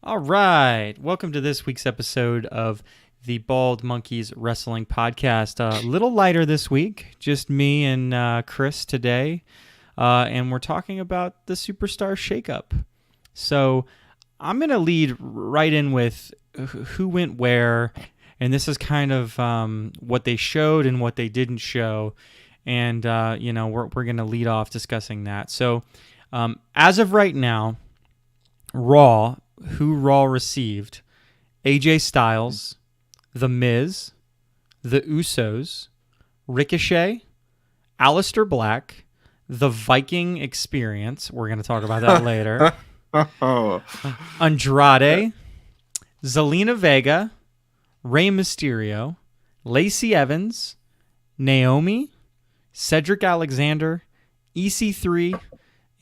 All right. Welcome to this week's episode of the Bald Monkeys Wrestling Podcast. A little lighter this week, just me and Chris today. And we're talking about the Superstar Shakeup. So I'm going to lead right in with who went where. And this is kind of what they showed and what they didn't show. And, we're going to lead off discussing that. So as of right now, Raw, who Raw received: AJ Styles, The Miz, The Usos, Ricochet, Aleister Black, The Viking Experience. We're going to talk about that later. Oh, Andrade, Zelina Vega, Rey Mysterio, Lacey Evans, Naomi, Cedric Alexander, EC3,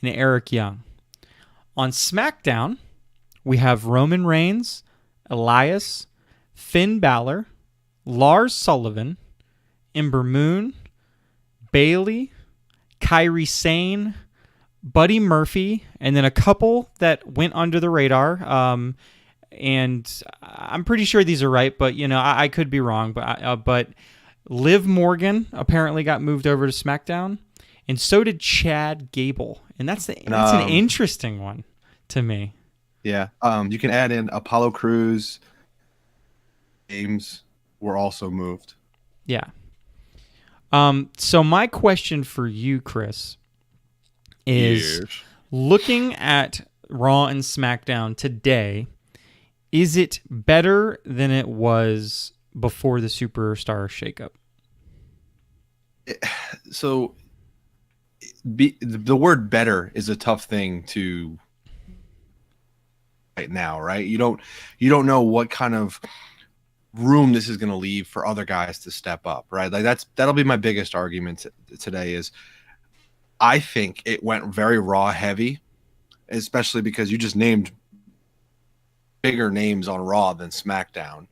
and Eric Young. On SmackDown, we have Roman Reigns, Elias, Finn Balor, Lars Sullivan, Ember Moon, Bayley, Kairi Sane, Buddy Murphy, and then a couple that went under the radar. And I'm pretty sure these are right, but I could be wrong. But Liv Morgan apparently got moved over to SmackDown, and so did Chad Gable, and that's an interesting one to me. yeah. You can add in Apollo Crews. Games were also moved. Yeah. So my question for you, Chris, is Yes. looking at Raw and SmackDown today, is it better than it was before the Superstar Shakeup? So, the word "better" is a tough thing to right now, right? You don't know what kind of room this is going to leave for other guys to step up, right? Like that'll be my biggest argument today. Is I think it went very Raw heavy, especially because you just named bigger names on Raw than SmackDown.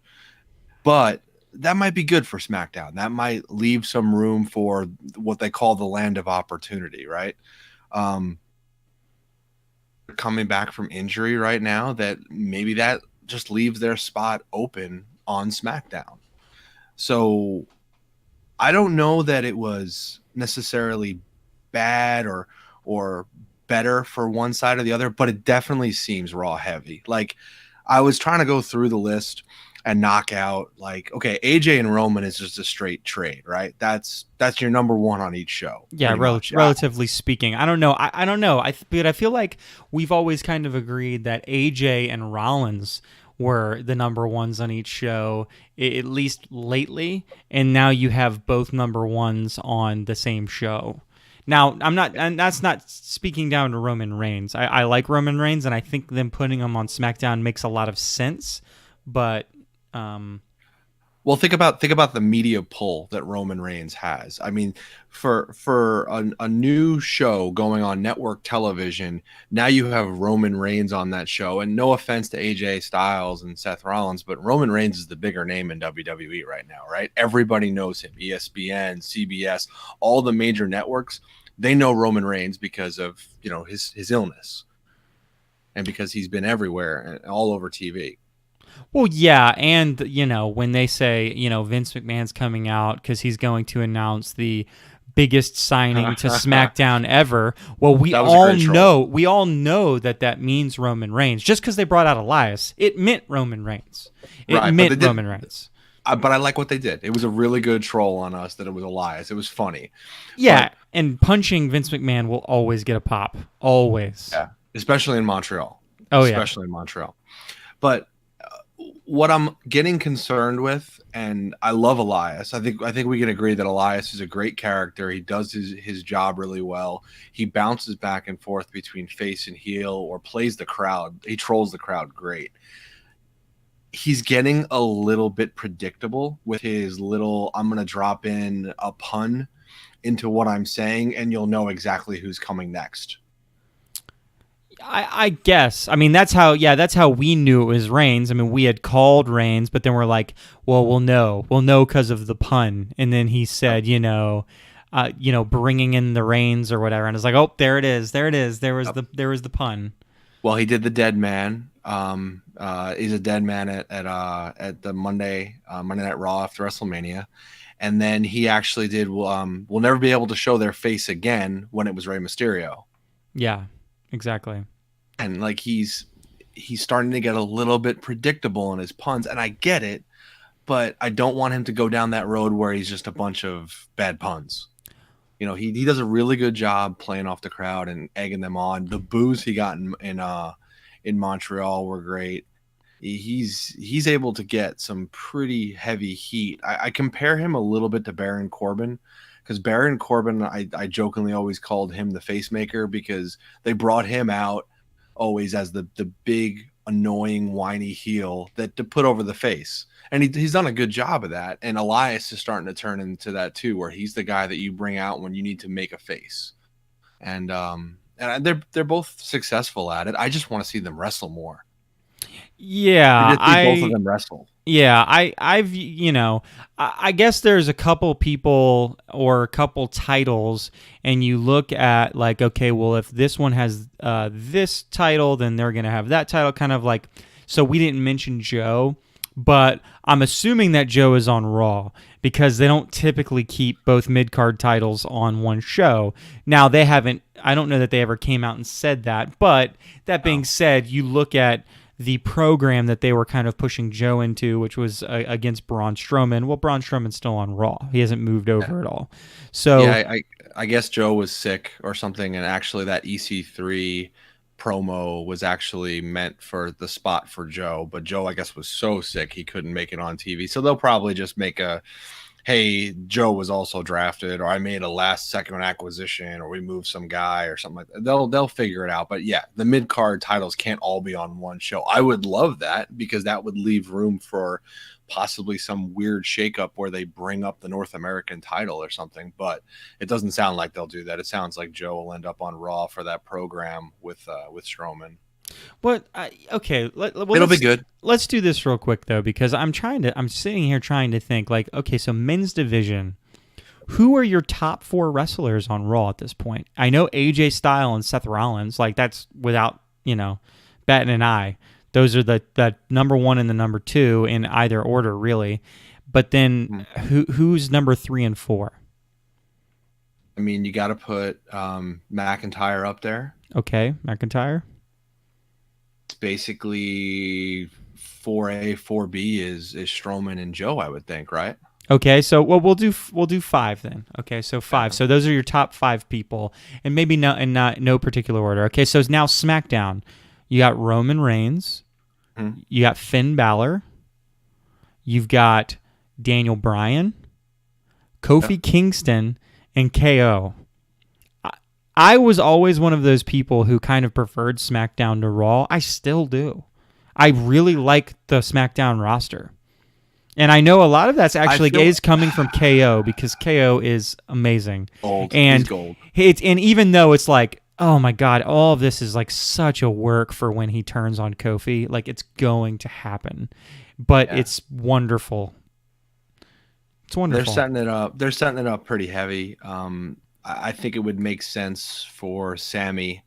But that might be good for SmackDown. That might leave some room for what they call the land of opportunity, right? Um, Coming back from injury right now, that maybe that just leaves their spot open on SmackDown. So I don't know that it was necessarily bad or better for one side or the other, but it definitely seems Raw heavy. Like I was trying to go through the list and knock out, like, okay, AJ and Roman is just a straight trade, right? That's your number one on each show, Yeah, pretty much. relatively speaking. I don't know. I don't know. But I feel like we've always kind of agreed that AJ and Rollins were the number ones on each show, at least lately. And now you have both number ones on the same show. Now, I'm not, and that's not speaking down to Roman Reigns. I like Roman Reigns, and I think them putting him on SmackDown makes a lot of sense. But Well, think about the media pull that Roman Reigns has. I mean, for a new show going on network television, now you have Roman Reigns on that show. And no offense to AJ Styles and Seth Rollins, but Roman Reigns is the bigger name in WWE right now, right? Everybody knows him. ESPN, CBS, all the major networks, they know Roman Reigns because of his illness and because he's been everywhere and all over TV. well, yeah, and when they say Vince McMahon's coming out because he's going to announce the biggest signing to SmackDown ever. Well, That was a great troll. we all know that means Roman Reigns. Just because they brought out Elias, it meant Roman Reigns. It Right, but meant Roman Reigns. But I like what they did. It was a really good troll on us that it was Elias. It was funny. Yeah, But and punching Vince McMahon will always get a pop. Always. yeah, especially in Montreal. Oh yeah. Especially in Montreal. But what I'm getting concerned with, and I love Elias. I think we can agree that Elias is a great character. He does his job really well. He bounces back and forth between face and heel or plays the crowd. He trolls the crowd great. He's getting a little bit predictable with his little, I'm going to drop in a pun into what I'm saying, and you'll know exactly who's coming next. I guess. I mean, that's how we knew it was Reigns. I mean, we had called Reigns, but then we're like, well, we'll know because of the pun. And then he said, bringing in the Reigns or whatever, and it's like, oh, there it is, there was the pun. Well, he did the Dead Man. He's a dead man at the Monday Night Raw after WrestleMania, and then he actually did. We'll never be able to show their face again when it was Rey Mysterio, Yeah, exactly. and like he's starting to get a little bit predictable in his puns, and I get it, but I don't want him to go down that road where he's just a bunch of bad puns. You know, he does a really good job playing off the crowd and egging them on. The boos he got in Montreal were great. He's able to get some pretty heavy heat. I compare him a little bit to Baron Corbin, because Baron Corbin, I jokingly always called him the face maker, because they brought him out always as the big annoying whiny heel that to put over the face, and he's done a good job of that. And Elias is starting to turn into that too, where he's the guy that you bring out when you need to make a face. And they're both successful at it. I just want to see them wrestle more. Yeah, Both of them wrestle. Yeah, I've I guess there's a couple people or a couple titles, and you look at like, okay, well, if this one has this title, then they're gonna have that title, kind of like. So we didn't mention Joe, but I'm assuming that Joe is on Raw because they don't typically keep both mid-card titles on one show. Now they haven't. I don't know that they ever came out and said that, but that being said, you look at the program that they were kind of pushing Joe into, which was against Braun Strowman. Well, Braun Strowman's still on Raw. He hasn't moved over at all. So yeah, I guess Joe was sick or something, and actually that EC3 promo was actually meant for the spot for Joe, but Joe, I guess, was so sick he couldn't make it on TV. So they'll probably just make a, hey, Joe was also drafted, or I made a last second acquisition, or we moved some guy or something like that. They'll figure it out. But yeah, the mid card titles can't all be on one show. I would love that, because that would leave room for possibly some weird shakeup where they bring up the North American title or something. But it doesn't sound like they'll do that. It sounds like Joe will end up on Raw for that program with Strowman. Okay, It'll be good. Let's do this real quick though, because I'm sitting here trying to think like, okay, so men's division, who are your top 4 wrestlers on Raw at this point? I know AJ Styles and Seth Rollins, like that's without, batting an eye. Those are the number 1 and the number 2 in either order, really. But then who's number 3 and 4? I mean, you got to put McIntyre up there. Okay, McIntyre. Basically 4A, 4B is Strowman and Joe, I would think, right? Okay, so we'll do 5 then. Okay, so 5. So those are your top 5 people, and maybe not no particular order. Okay, so now SmackDown, you got Roman Reigns, you got Finn Balor, you've got Daniel Bryan, Kofi Kingston, and KO. I was always one of those people who kind of preferred SmackDown to Raw. I still do. I really like the SmackDown roster. And I know a lot of that's actually is coming from KO, because KO is amazing. Gold. And he's gold. And even though it's like, oh my God, all of this is like such a work for when he turns on Kofi, like it's going to happen. But it's wonderful. It's wonderful. They're setting it up pretty heavy. I think it would make sense for Sammy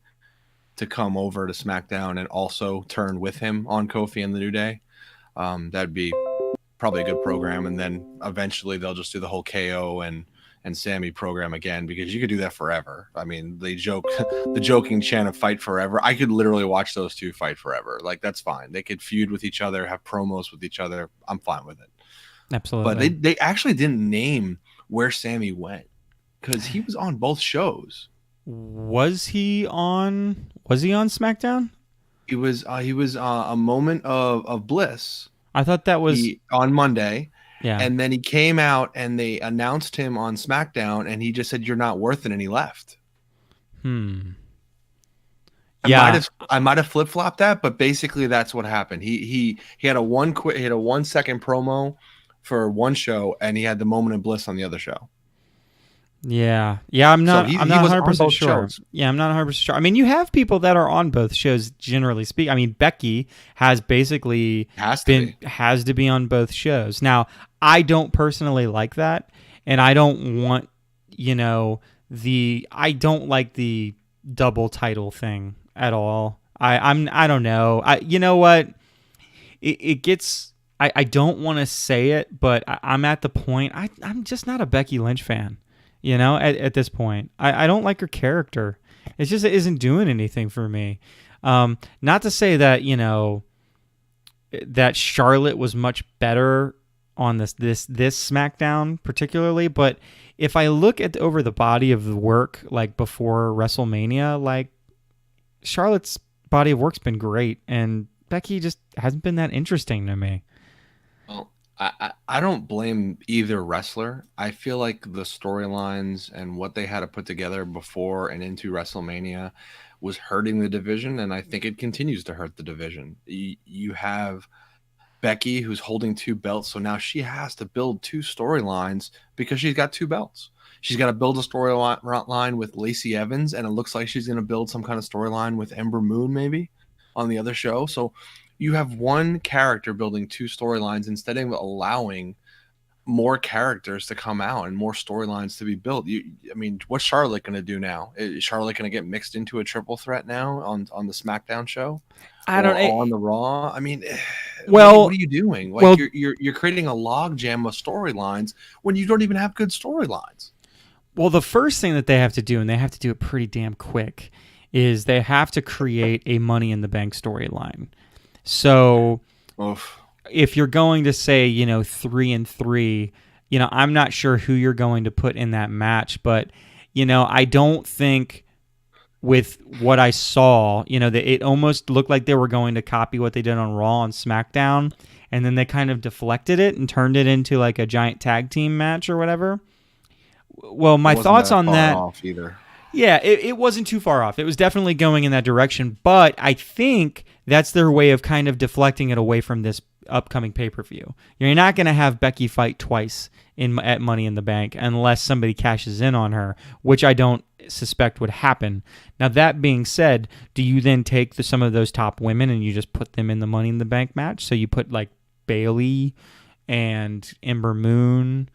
to come over to SmackDown and also turn with him on Kofi and the New Day. That'd be probably a good program. And then eventually they'll just do the whole KO and Sammy program again, because you could do that forever. I mean, they joke the joking chant of fight forever. I could literally watch those two fight forever. Like, that's fine. They could feud with each other, have promos with each other. I'm fine with it. Absolutely. But they actually didn't name where Sammy went, because he was on both shows. Was he on SmackDown? He was a moment of bliss. I thought that was on Monday. Yeah. And then he came out and they announced him on SmackDown, and he just said, "You're not worth it," and he left. Yeah. I might have flip-flopped that, but basically that's what happened. He had a 1 second promo for one show, and he had the moment of bliss on the other show. Yeah. I'm not 100% sure. Shows. Yeah, I'm not 100% sure. I mean, you have people that are on both shows, generally speaking. I mean, Becky has basically has to be on both shows. Now, I don't personally like that, and I don't want, I don't like the double title thing at all. I don't know. You know what? It gets. I don't want to say it, but I'm at the point. I'm just not a Becky Lynch fan. You know, at this point, I don't like her character. It's just it isn't doing anything for me. Not to say that that Charlotte was much better on this SmackDown particularly, but if I look at over the body of the work like before WrestleMania, like Charlotte's body of work's been great, and Becky just hasn't been that interesting to me. Well, I don't blame either wrestler. I feel like the storylines and what they had to put together before and into WrestleMania was hurting the division, and I think it continues to hurt the division. You have Becky who's holding two belts, so now she has to build two storylines because she's got two belts. She's got to build a storyline with Lacey Evans, and it looks like she's going to build some kind of storyline with Ember Moon maybe on the other show. So you have one character building two storylines instead of allowing more characters to come out and more storylines to be built. I mean, what's Charlotte going to do now? Is Charlotte going to get mixed into a triple threat now on the SmackDown show I or don't. on the Raw? I mean, Well, what are you doing? Like well, you're creating a logjam of storylines when you don't even have good storylines. well. The first thing that they have to do, and they have to do it pretty damn quick, is they have to create a Money in the Bank storyline. So Oof. if you're going to say, 3-3, I'm not sure who you're going to put in that match, but, I don't think with what I saw, that it almost looked like they were going to copy what they did on Raw and SmackDown, and then they kind of deflected it and turned it into like a giant tag team match or whatever. Well, my thoughts on far that. off either. Yeah, it wasn't too far off. It was definitely going in that direction, but I think that's their way of kind of deflecting it away from this upcoming pay-per-view. You're not going to have Becky fight twice at Money in the Bank unless somebody cashes in on her, which I don't suspect would happen. Now, that being said, do you then take some of those top women and you just put them in the Money in the Bank match? So you put like Bayley and Ember Moon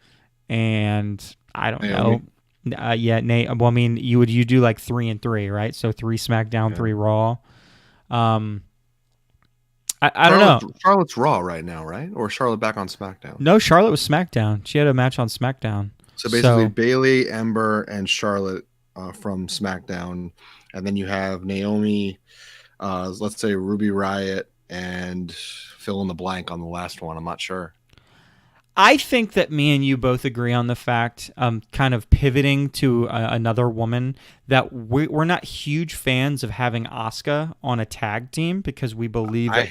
and I don't know. Well, I mean, you do like 3-3, right? So 3 SmackDown, 3 Raw. I don't know. Charlotte's Raw right now, right? Or Charlotte back on SmackDown? No, Charlotte was SmackDown. She had a match on SmackDown. So basically, Bayley, Ember, and Charlotte from SmackDown, and then you have Naomi, let's say Ruby Riott, and fill in the blank on the last one. I'm not sure. I think that me and you both agree on the fact, kind of pivoting to another woman, that we're not huge fans of having Asuka on a tag team because we believe that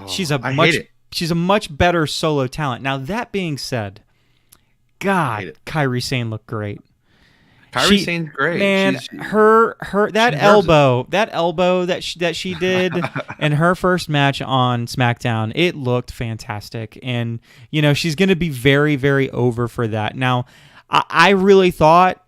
she's a much better solo talent. Now, that being said, God, Kairi Sane looked great. Kairi Sane's great. Man, her that elbow that she did in her first match on SmackDown, it looked fantastic, and she's going to be very, very over for that. Now, I really thought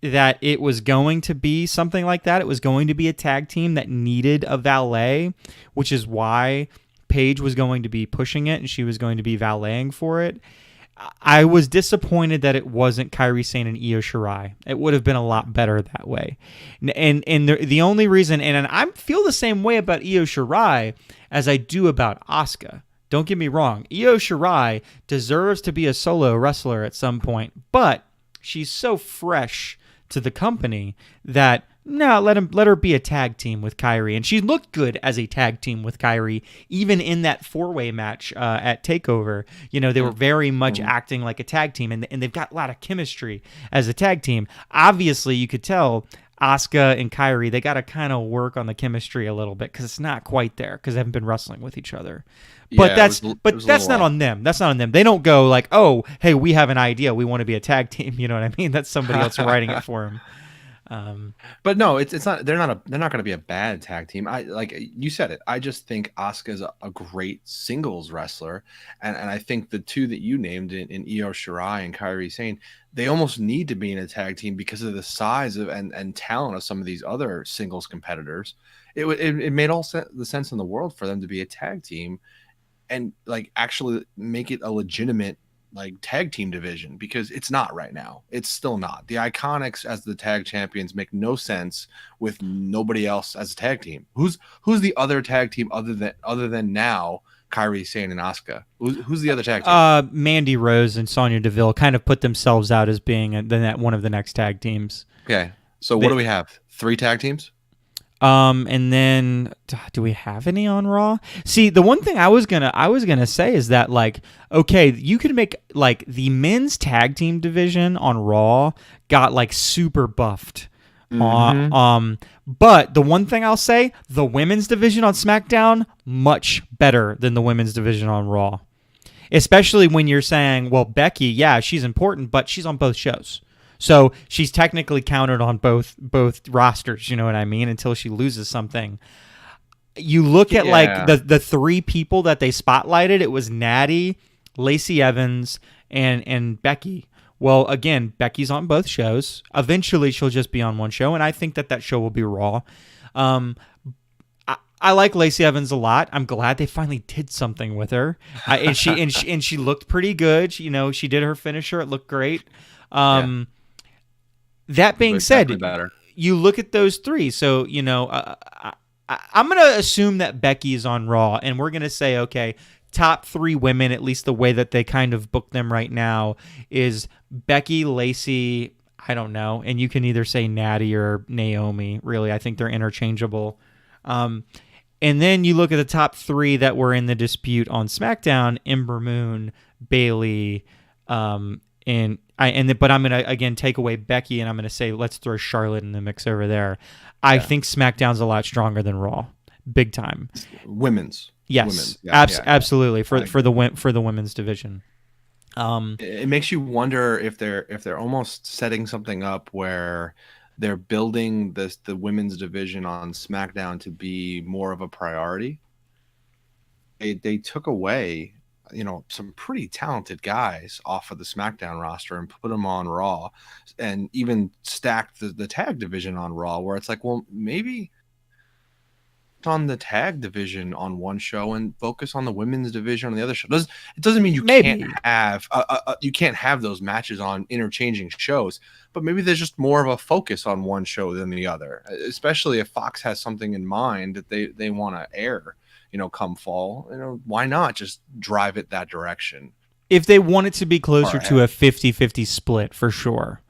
that it was going to be something like that. It was going to be a tag team that needed a valet, which is why Paige was going to be pushing it and she was going to be valeting for it. I was disappointed that it wasn't Kairi Sane and Io Shirai. It would have been a lot better that way. And the only reason, and I feel the same way about Io Shirai as I do about Asuka. Don't get me wrong. Io Shirai deserves to be a solo wrestler at some point, but she's so fresh to the company that no, let her be a tag team with Kairi. And she looked good as a tag team with Kairi, even in that 4-way match at TakeOver. They were very much acting like a tag team, and they've got a lot of chemistry as a tag team. Obviously, you could tell Asuka and Kairi, they got to kind of work on the chemistry a little bit because it's not quite there because they haven't been wrestling with each other. But that's not on them. That's not on them. They don't go like, oh, hey, we have an idea. We want to be a tag team. You know what I mean? That's somebody else writing it for them. But no, it's not. They're not going to be a bad tag team. I like you said it. I just think Asuka's a great singles wrestler, and I think the two that you named in Io Shirai and Kairi Sane, they almost need to be in a tag team because of the size of and talent of some of these other singles competitors. It made all the sense in the world for them to be a tag team, and like actually make it a legitimate like tag team division, because it's not right now. It's still not. The Iconics as the tag champions make no sense with nobody else as a tag team. Who's the other tag team other than now Kairi Sane and Asuka? Who's the other tag team? Mandy Rose and Sonya Deville kind of put themselves out as being one of the next tag teams. Okay, so what do we have? 3 tag teams? And then do we have any on Raw? See, the one thing I was gonna say is that, like, okay, you could make, like, the men's tag team division on Raw got, like, super buffed. But the one thing I'll say, the women's division on SmackDown, much better than the women's division on Raw. Especially when you're saying, well, Becky, yeah, she's important, but she's on both shows. So she's technically counted on both rosters, you know what I mean, until she loses something. You look at like the 3 people that they spotlighted, it was Natty, Lacey Evans, and Becky. Well, again, Becky's on both shows. Eventually she'll just be on one show, and I think that show will be Raw. I like Lacey Evans a lot. I'm glad they finally did something with her. And she looked pretty good. You know, she did her finisher. It looked great. That being said, you look at those 3. So, you know, I'm going to assume that Becky is on Raw, and we're going to say, okay, top 3 women, at least the way that they kind of book them right now, is Becky, Lacey, I don't know, and you can either say Natty or Naomi, really. I think they're interchangeable. And then you look at the top 3 that were in the dispute on SmackDown: Ember Moon, Bayley, but I'm gonna again take away Becky, and I'm gonna say let's throw Charlotte in the mix over there. I think SmackDown's a lot stronger than Raw, big time. Women's, yes, absolutely for the women's division. It makes you wonder if they're almost setting something up where they're building the women's division on SmackDown to be more of a priority. They took away, you know, some pretty talented guys off of the SmackDown roster and put them on Raw, and even stacked the tag division on Raw, where it's like, well, maybe on the tag division on one show and focus on the women's division on the other show. It doesn't mean you can't have those matches on interchanging shows, but maybe there's just more of a focus on one show than the other, especially if Fox has something in mind that they want to air, you know, come fall. You know, why not just drive it that direction? If they want it to be closer to a 50-50 split, for sure.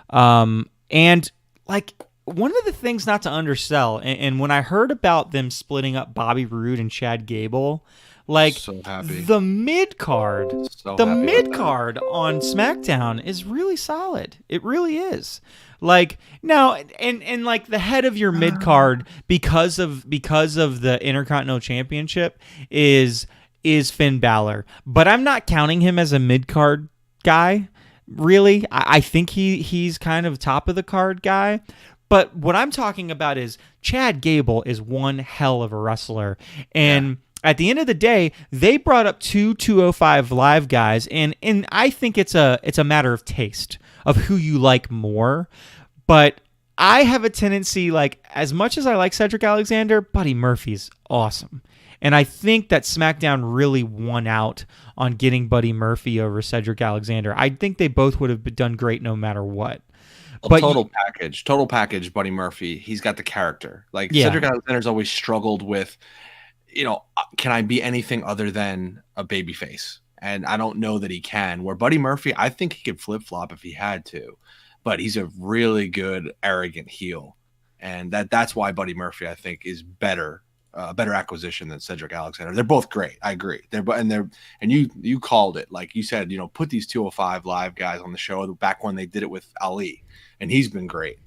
And like, one of the things not to undersell, and when I heard about them splitting up Bobby Roode and Chad Gable, like, the mid card on SmackDown is really solid. It really is. Like, now, and like the head of your mid card, because of the Intercontinental Championship, is Finn Balor, but I'm not counting him as a mid card guy. Really, I think he's kind of top of the card guy. But what I'm talking about is Chad Gable is one hell of a wrestler. And at the end of the day, they brought up 205 Live guys, and I think it's a matter of taste, of who you like more. But I have a tendency, like, as much as I like Cedric Alexander, Buddy Murphy's awesome. And I think that SmackDown really won out on getting Buddy Murphy over Cedric Alexander. I think they both would have done great no matter what. But total package, Buddy Murphy. He's got the character. Like, Cedric Alexander's always struggled with, you know, can I be anything other than a babyface? And I don't know that he can. Where Buddy Murphy, I think he could flip flop if he had to, but he's a really good arrogant heel, and that's why Buddy Murphy, I think, is better acquisition than Cedric Alexander. They're both great. I agree. And you called it, like you said, you know, put these 205 Live guys on the show back when they did it with Ali, and he's been great.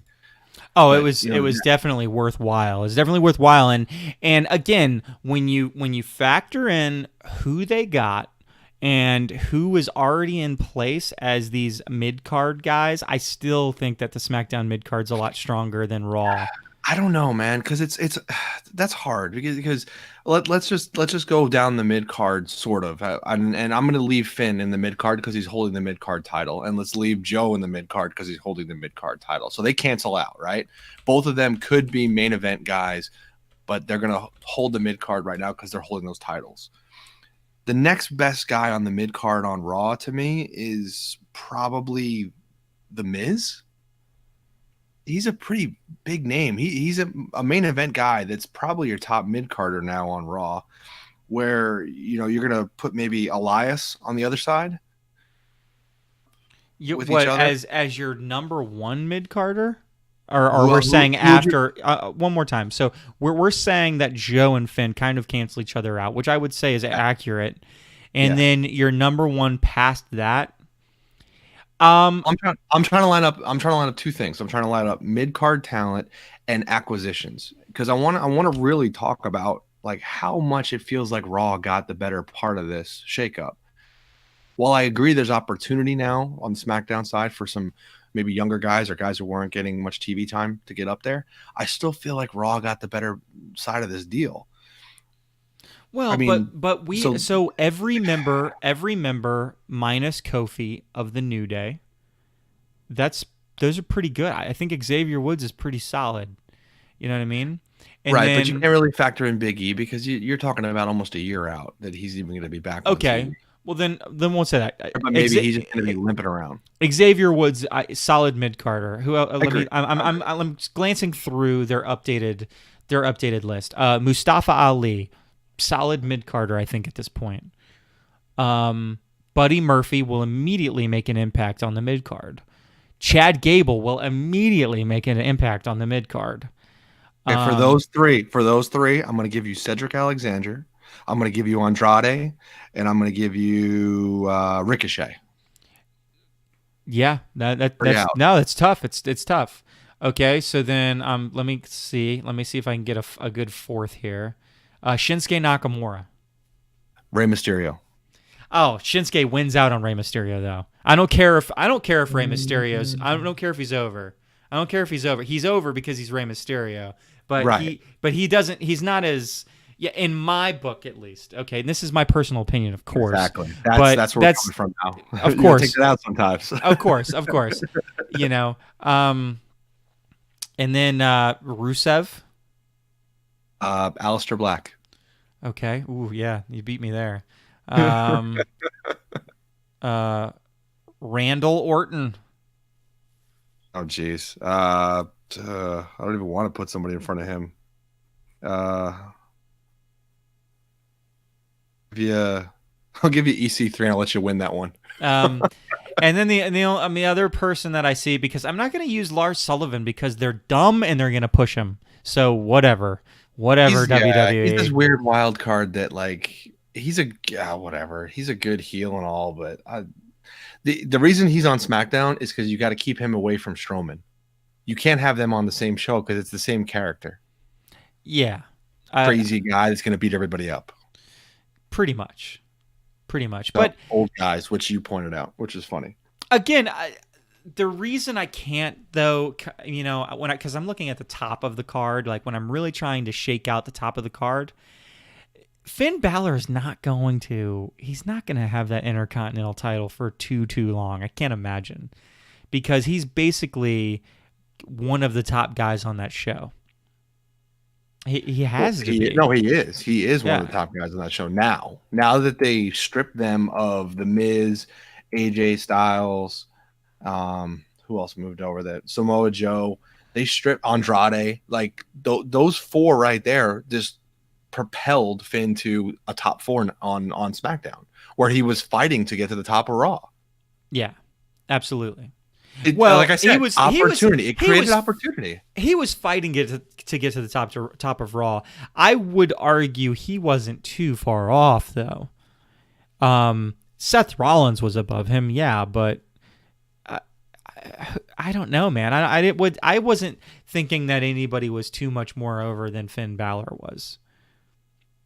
Oh, but, it was definitely worthwhile. It's definitely worthwhile. And again, when you factor in who they got and who was already in place as these mid-card guys, I still think that the SmackDown mid-card's a lot stronger than Raw. I don't know, man, because it's that's hard because let's just go down the mid card sort of, and I'm gonna leave Finn in the mid card because he's holding the mid card title, and let's leave Joe in the mid card because he's holding the mid card title. So they cancel out, right? Both of them could be main event guys, but they're gonna hold the mid card right now because they're holding those titles. The next best guy on the mid card on Raw to me is probably The Miz. He's a pretty big name. He's a main event guy that's probably your top mid carder now on Raw, where you're gonna put maybe Elias on the other side with each What, other. as your number one mid carder? Or Who, we're who, saying who would you? after one more time. So we're saying that Joe and Finn kind of cancel each other out, which I would say is Yeah, accurate. And yeah. then your number one past that. Um, I'm trying to line up. I'm trying to line up two things. I'm trying to line up mid card talent and acquisitions because I want to really talk about like how much it feels like Raw got the better part of this shakeup. While I agree there's opportunity now on the SmackDown side for some maybe younger guys or guys who weren't getting much TV time to get up there, I still feel like Raw got the better side of this deal. I well, mean, but we so so every member minus Kofi of the New Day. That's those are pretty good. I think Xavier Woods is pretty solid. You know what I mean? And right, but you then can't really factor in Big E because you're talking about almost a year out that he's even going to be back on TV. okay, well then we'll say that. But maybe he's just going to be limping around. Xavier Woods, solid mid Carter. Who? I Let agree. me. I'm glancing through their updated list. Mustafa Ali, solid mid Carter. I think at this point. Buddy Murphy will immediately make an impact on the mid card. Chad Gable will immediately make an impact on the mid card. Okay, for those three, I'm going to give you Cedric Alexander. I'm going to give you Andrade, and I'm going to give you Ricochet. Yeah, that's Out. no, that's tough. It's tough. Okay, so then let me see if I can get a good fourth here. Shinsuke Nakamura. Rey Mysterio. Oh, Shinsuke wins out on Rey Mysterio though. I don't care if Rey Mysterio's. I don't care if he's over. I don't care if he's over. He's over because he's Rey Mysterio. But Right. he doesn't. He's not as, yeah, in my book at least. Okay, and this is my personal opinion, of course. Exactly. But That's where we're coming from now. Of You gotta course. take it out sometimes. Of course. You know. And then Rusev. Aleister Black. Okay. Ooh, yeah, you beat me there. Um, Randall Orton. Oh, geez. I don't even want to put somebody in front of him. I'll give you EC3 and I'll let you win that one. And then the other person that I see, because I'm not going to use Lars Sullivan because they're dumb and they're going to push him. So whatever WWE. He's this weird wild card that like he's whatever. He's a good heel and all, but the reason he's on SmackDown is because you got to keep him away from Strowman. You can't have them on the same show because it's the same character. Yeah, Crazy guy that's going to beat everybody up. Pretty much. So, but old guys, which you pointed out, which is funny. Again, the reason I can't though, because I'm looking at the top of the card, like when I'm really trying to shake out the top of the card, Finn Balor is not going to. He's not going to have that Intercontinental title for too long. I can't imagine, because he's basically one of the top guys on that show. He has to be. No, he is. He is one of the top guys on that show now. Now that they stripped them of The Miz, AJ Styles, who else moved over that? Samoa Joe. They stripped Andrade. Like those four right there just propelled Finn to a top four on SmackDown, where he was fighting to get to the top of Raw. Yeah, absolutely. Like I said, opportunity. It created opportunity. He was fighting to get to the top of Raw. I would argue he wasn't too far off though. Seth Rollins was above him, yeah, but I don't know, man. I wasn't thinking that anybody was too much more over than Finn Balor was.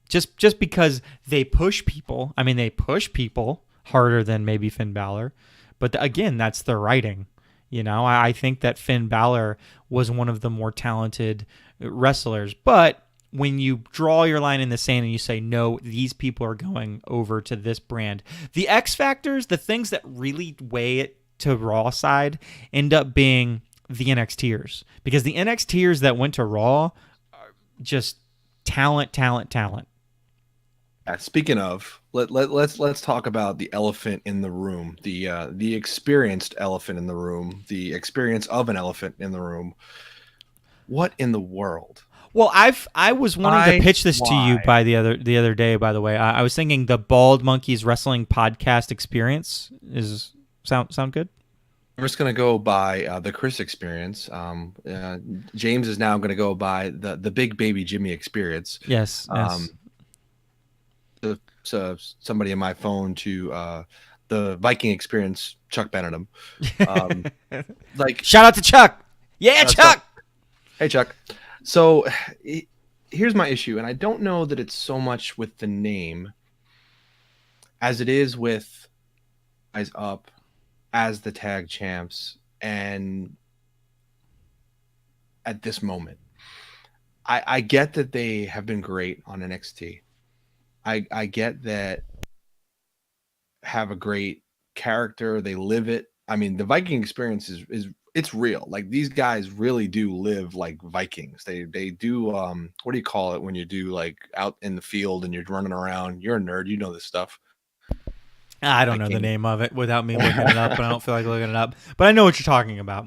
Just because they push people. I mean, they push people harder than maybe Finn Balor, but again, that's the writing. I think that Finn Balor was one of the more talented wrestlers, but when you draw your line in the sand and you say, no, these people are going over to this brand, the X factors, the things that really weigh it to Raw side, end up being the NXTers, because the NXTers that went to Raw are just talent. Speaking of, let's talk about the elephant in the room, the experienced elephant in the room, the experience of an elephant in the room. What in the world? Well, I was wanting to pitch this to you Why? by the other day. By the way, I was thinking the Bald Monkeys Wrestling Podcast Experience is sound good. I'm just gonna go by the Chris experience. James is now gonna go by the Big Baby Jimmy experience. Yes, yes. Um, so somebody in my phone to the Viking experience, Chuck Benedum. Um, like, Shout out to Chuck. Yeah, Chuck. Hey, Chuck. So here's my issue, and I don't know that it's so much with the name as it is with Eyes Up as the tag champs, and at this moment, I get that they have been great on NXT. I get that have a great character. They live it. I mean, the Viking experience is it's real. Like, these guys really do live like Vikings. They do what do you call it when you do like out in the field and you're running around? You're a nerd, you know this stuff. I don't know the name of it without me looking it up, and I don't feel like looking it up. But I know what you're talking about.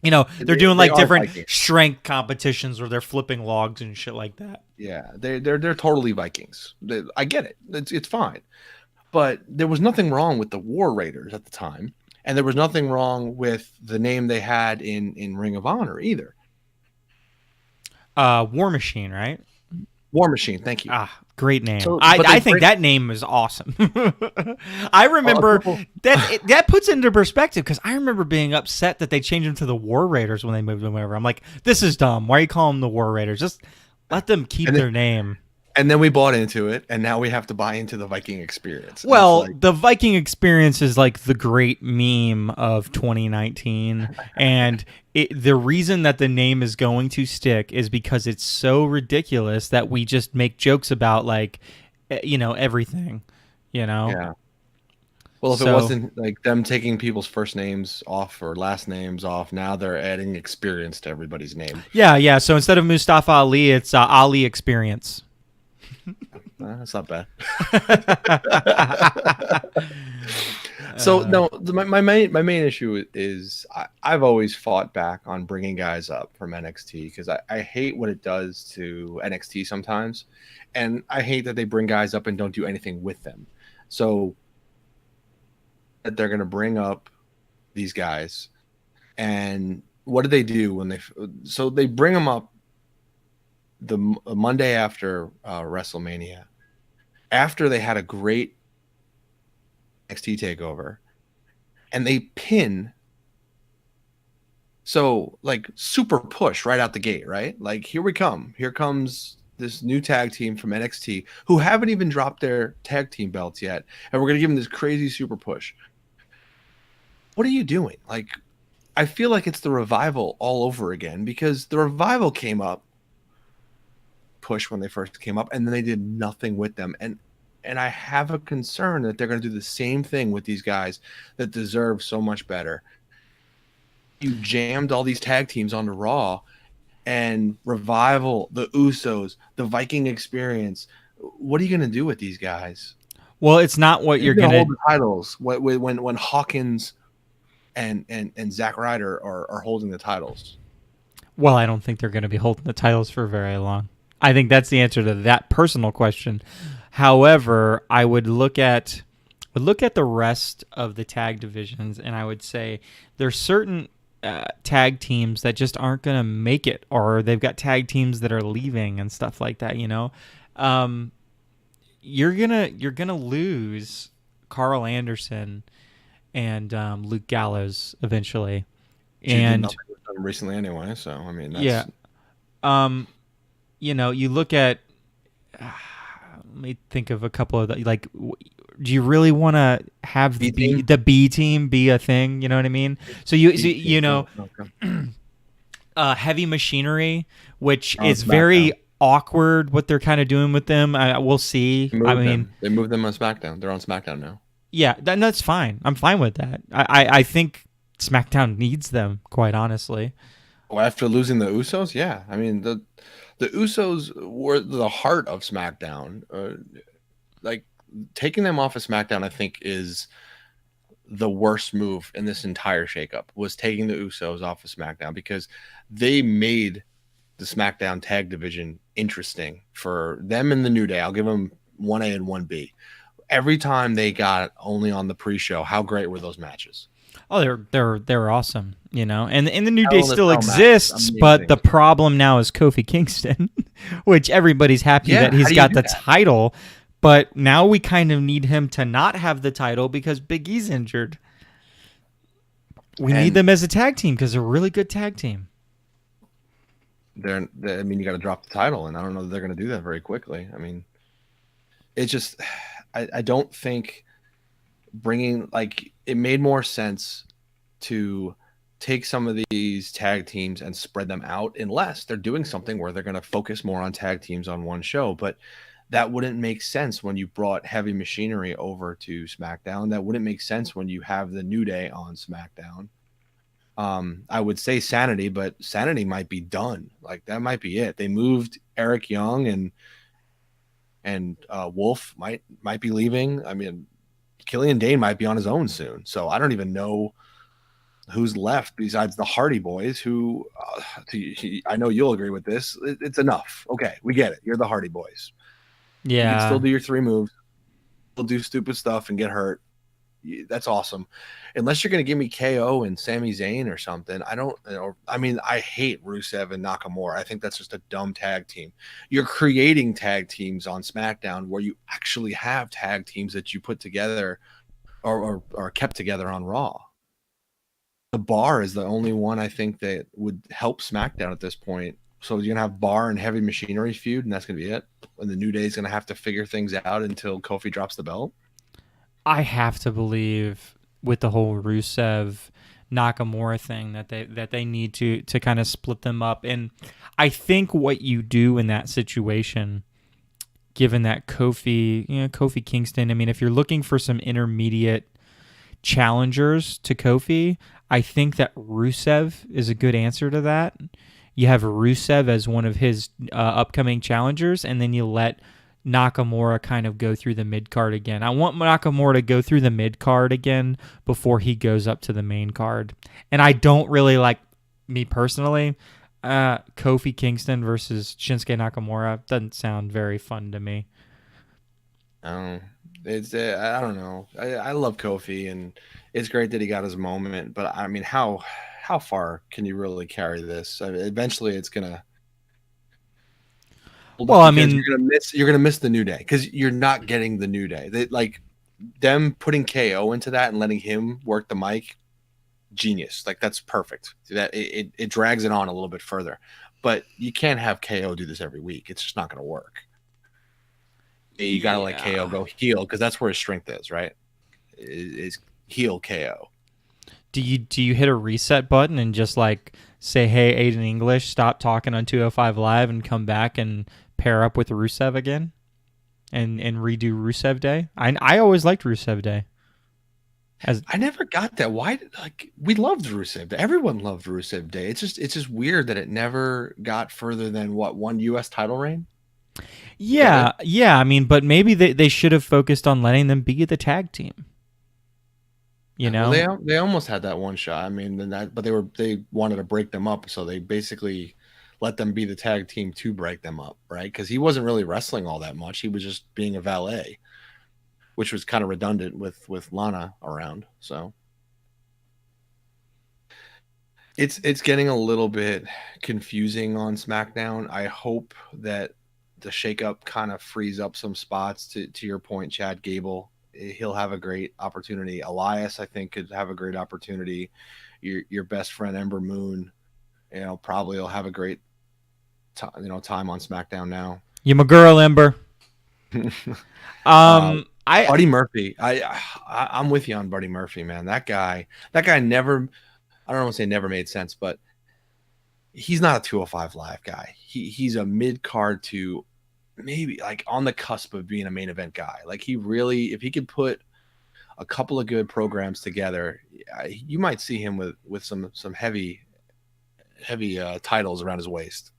You know, they're doing like different strength competitions where they're flipping logs and shit like that. Yeah, they're totally Vikings. I get it. It's fine. But there was nothing wrong with the War Raiders at the time, and there was nothing wrong with the name they had in Ring of Honor either. War Machine, right? War Machine, thank you. Ah, great name. So, I think that name is awesome. I remember that puts it into perspective, because I remember being upset that they changed them to the War Raiders when they moved them over. I'm like, this is dumb. Why are you calling them the War Raiders? Just let them keep their name. And then we bought into it, and now we have to buy into the Viking experience. Well, the Viking experience is like the great meme of 2019, and the reason that the name is going to stick is because it's so ridiculous that we just make jokes about, like, you know, everything, you know? Yeah. Well, if it wasn't like them taking people's first names off or last names off, now they're adding experience to everybody's name. Yeah. So instead of Mustafa Ali, it's Ali Experience. That's not bad. So no, my main issue is I've always fought back on bringing guys up from NXT, because I hate what it does to NXT sometimes, and I hate that they bring guys up and don't do anything with them. So that they're going to bring up these guys, and what do they do when they bring them up the Monday after WrestleMania, after they had a great NXT takeover, and they pin. So, like, super push right out the gate, right? Like, here we come. Here comes this new tag team from NXT who haven't even dropped their tag team belts yet, and we're going to give them this crazy super push. What are you doing? Like, I feel like it's the Revival all over again, because the Revival came up push when they first came up, and then they did nothing with them, and I have a concern that they're going to do the same thing with these guys that deserve so much better. You jammed all these tag teams onto Raw, and Revival, the Usos, the Viking experience. What are you going to do with these guys? Well, it's not what you're going to hold the titles when Hawkins and Zack Ryder are holding the titles. Well, I don't think they're going to be holding the titles for very long. I think that's the answer to that personal question. However, I would look at the rest of the tag divisions, and I would say there's certain tag teams that just aren't going to make it, or they've got tag teams that are leaving and stuff like that. You know, you're gonna lose Carl Anderson and Luke Gallows eventually, and recently anyway. So I mean, that's... yeah. You know, you look at. Let me think of a couple of like. Do you really want to have the B team be a thing? You know what I mean? So you know, Heavy Machinery, which is very awkward what they're kind of doing with them. We'll see. I mean, they moved them on SmackDown. They're on SmackDown now. Yeah, that's fine. I'm fine with that. I think SmackDown needs them, quite honestly. Well, after losing the Usos, yeah. I mean, the Usos were the heart of SmackDown. like taking them off of SmackDown, I think is the worst move in this entire shakeup was taking the Usos off of SmackDown because they made the SmackDown tag division interesting for them and the New Day. I'll give them 1A and 1B. Every time they got only on the pre-show, how great were those matches? Oh, they're awesome, and the New Hell Day in a still Cell match, exists, but the amazing. problem now is Kofi Kingston, which everybody's happy Yeah, that how he's do you got do the that? title, but now we kind of need him to not have the title because Big E's injured. We need And them as a tag team because they're a really good tag team. I mean, you got to drop the title, and I don't know that they're going to do that very quickly. I mean, it's just, I don't think bringing like it made more sense to take some of these tag teams and spread them out unless they're doing something where they're going to focus more on tag teams on one show. But that wouldn't make sense when you brought Heavy Machinery over to SmackDown. That wouldn't make sense when you have the New Day on SmackDown. I would say Sanity, but Sanity might be done. Like that might be it. They moved Eric Young and Wolf might be leaving. I mean, Killian Dane might be on his own soon. So I don't even know who's left besides the Hardy Boys. Who I know you'll agree with this. It's enough. Okay, we get it. You're the Hardy Boys. You can still Yeah. do your 3 moves. Still do stupid stuff and get hurt. That's awesome. Unless you're going to give me KO and Sami Zayn or something, I don't. I mean, I hate Rusev and Nakamura. I think that's just a dumb tag team. You're creating tag teams on SmackDown where you actually have tag teams that you put together or kept together on Raw. The Bar is the only one I think that would help SmackDown at this point. So you're gonna have Bar and Heavy Machinery feud, and that's gonna be it. And the New Day is gonna have to figure things out until Kofi drops the belt. I have to believe with the whole Rusev Nakamura thing that they need to kind of split them up. And I think what you do in that situation, given that Kofi Kingston, I mean, if you're looking for some intermediate challengers to Kofi, I think that Rusev is a good answer to that. You have Rusev as one of his upcoming challengers, and then you let Nakamura kind of go through the mid card again. I want Nakamura to go through the mid card again before he goes up to the main card. And I don't really like, me personally, Kofi Kingston versus Shinsuke Nakamura doesn't sound very fun to me. Um, it's I don't know. I love Kofi, and it's great that he got his moment. But I mean, how far can you really carry this? I mean, eventually, it's gonna Well, I because mean, you're gonna miss the New Day because you're not getting the New Day. Like them putting KO into that and letting him work the mic, genius. Like that's perfect. That it drags it on a little bit further. But you can't have KO do this every week. It's just not gonna work. You got to let KO yeah. go heel because that's where his strength is, right? Is heel KO. Do you hit a reset button and just like say, "Hey, Aiden English, stop talking on 205 Live," and come back and pair up with Rusev again and redo Rusev Day? I always liked Rusev Day. As I never got that. Why? Like we loved Rusev Day. Everyone loved Rusev Day. It's just weird that it never got further than what one U.S. title reign. Is that Yeah, it? yeah. I mean, but maybe they should have focused on letting them be the tag team. You Well, know? they almost had that one shot. I mean, then that, but they wanted to break them up, so they basically let them be the tag team to break them up, right? Because he wasn't really wrestling all that much. He was just being a valet, which was kind of redundant with Lana around. So it's getting a little bit confusing on SmackDown. I hope that the shakeup kind of frees up some spots. To your point, Chad Gable, he'll have a great opportunity. Elias, I think, could have a great opportunity. Your best friend Ember Moon, probably will have a great time on SmackDown now. You my girl, Ember. uh, I Buddy Murphy, I'm with you on Buddy Murphy, man. That guy never. I don't want to say never made sense, but he's not a 205 live guy. He's a mid card to maybe like on the cusp of being a main event guy. Like he really, if he could put a couple of good programs together, you might see him with some heavy titles around his waist.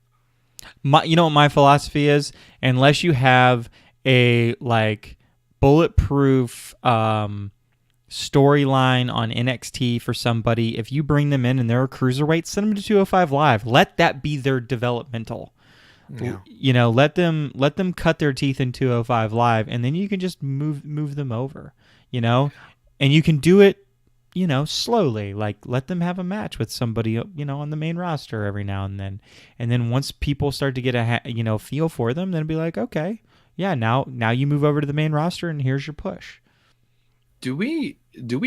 you know what my philosophy is? Unless you have a like bulletproof storyline on NXT for somebody. If you bring them in and they're a cruiserweight, send them to 205 Live. Let that be their developmental. Yeah. Let them cut their teeth in 205 Live, and then you can just move them over. And you can do it, slowly. Like, let them have a match with somebody, on the main roster every now and then. And then once people start to get a feel for them, then be like, okay, yeah, now you move over to the main roster, and here's your push. Do we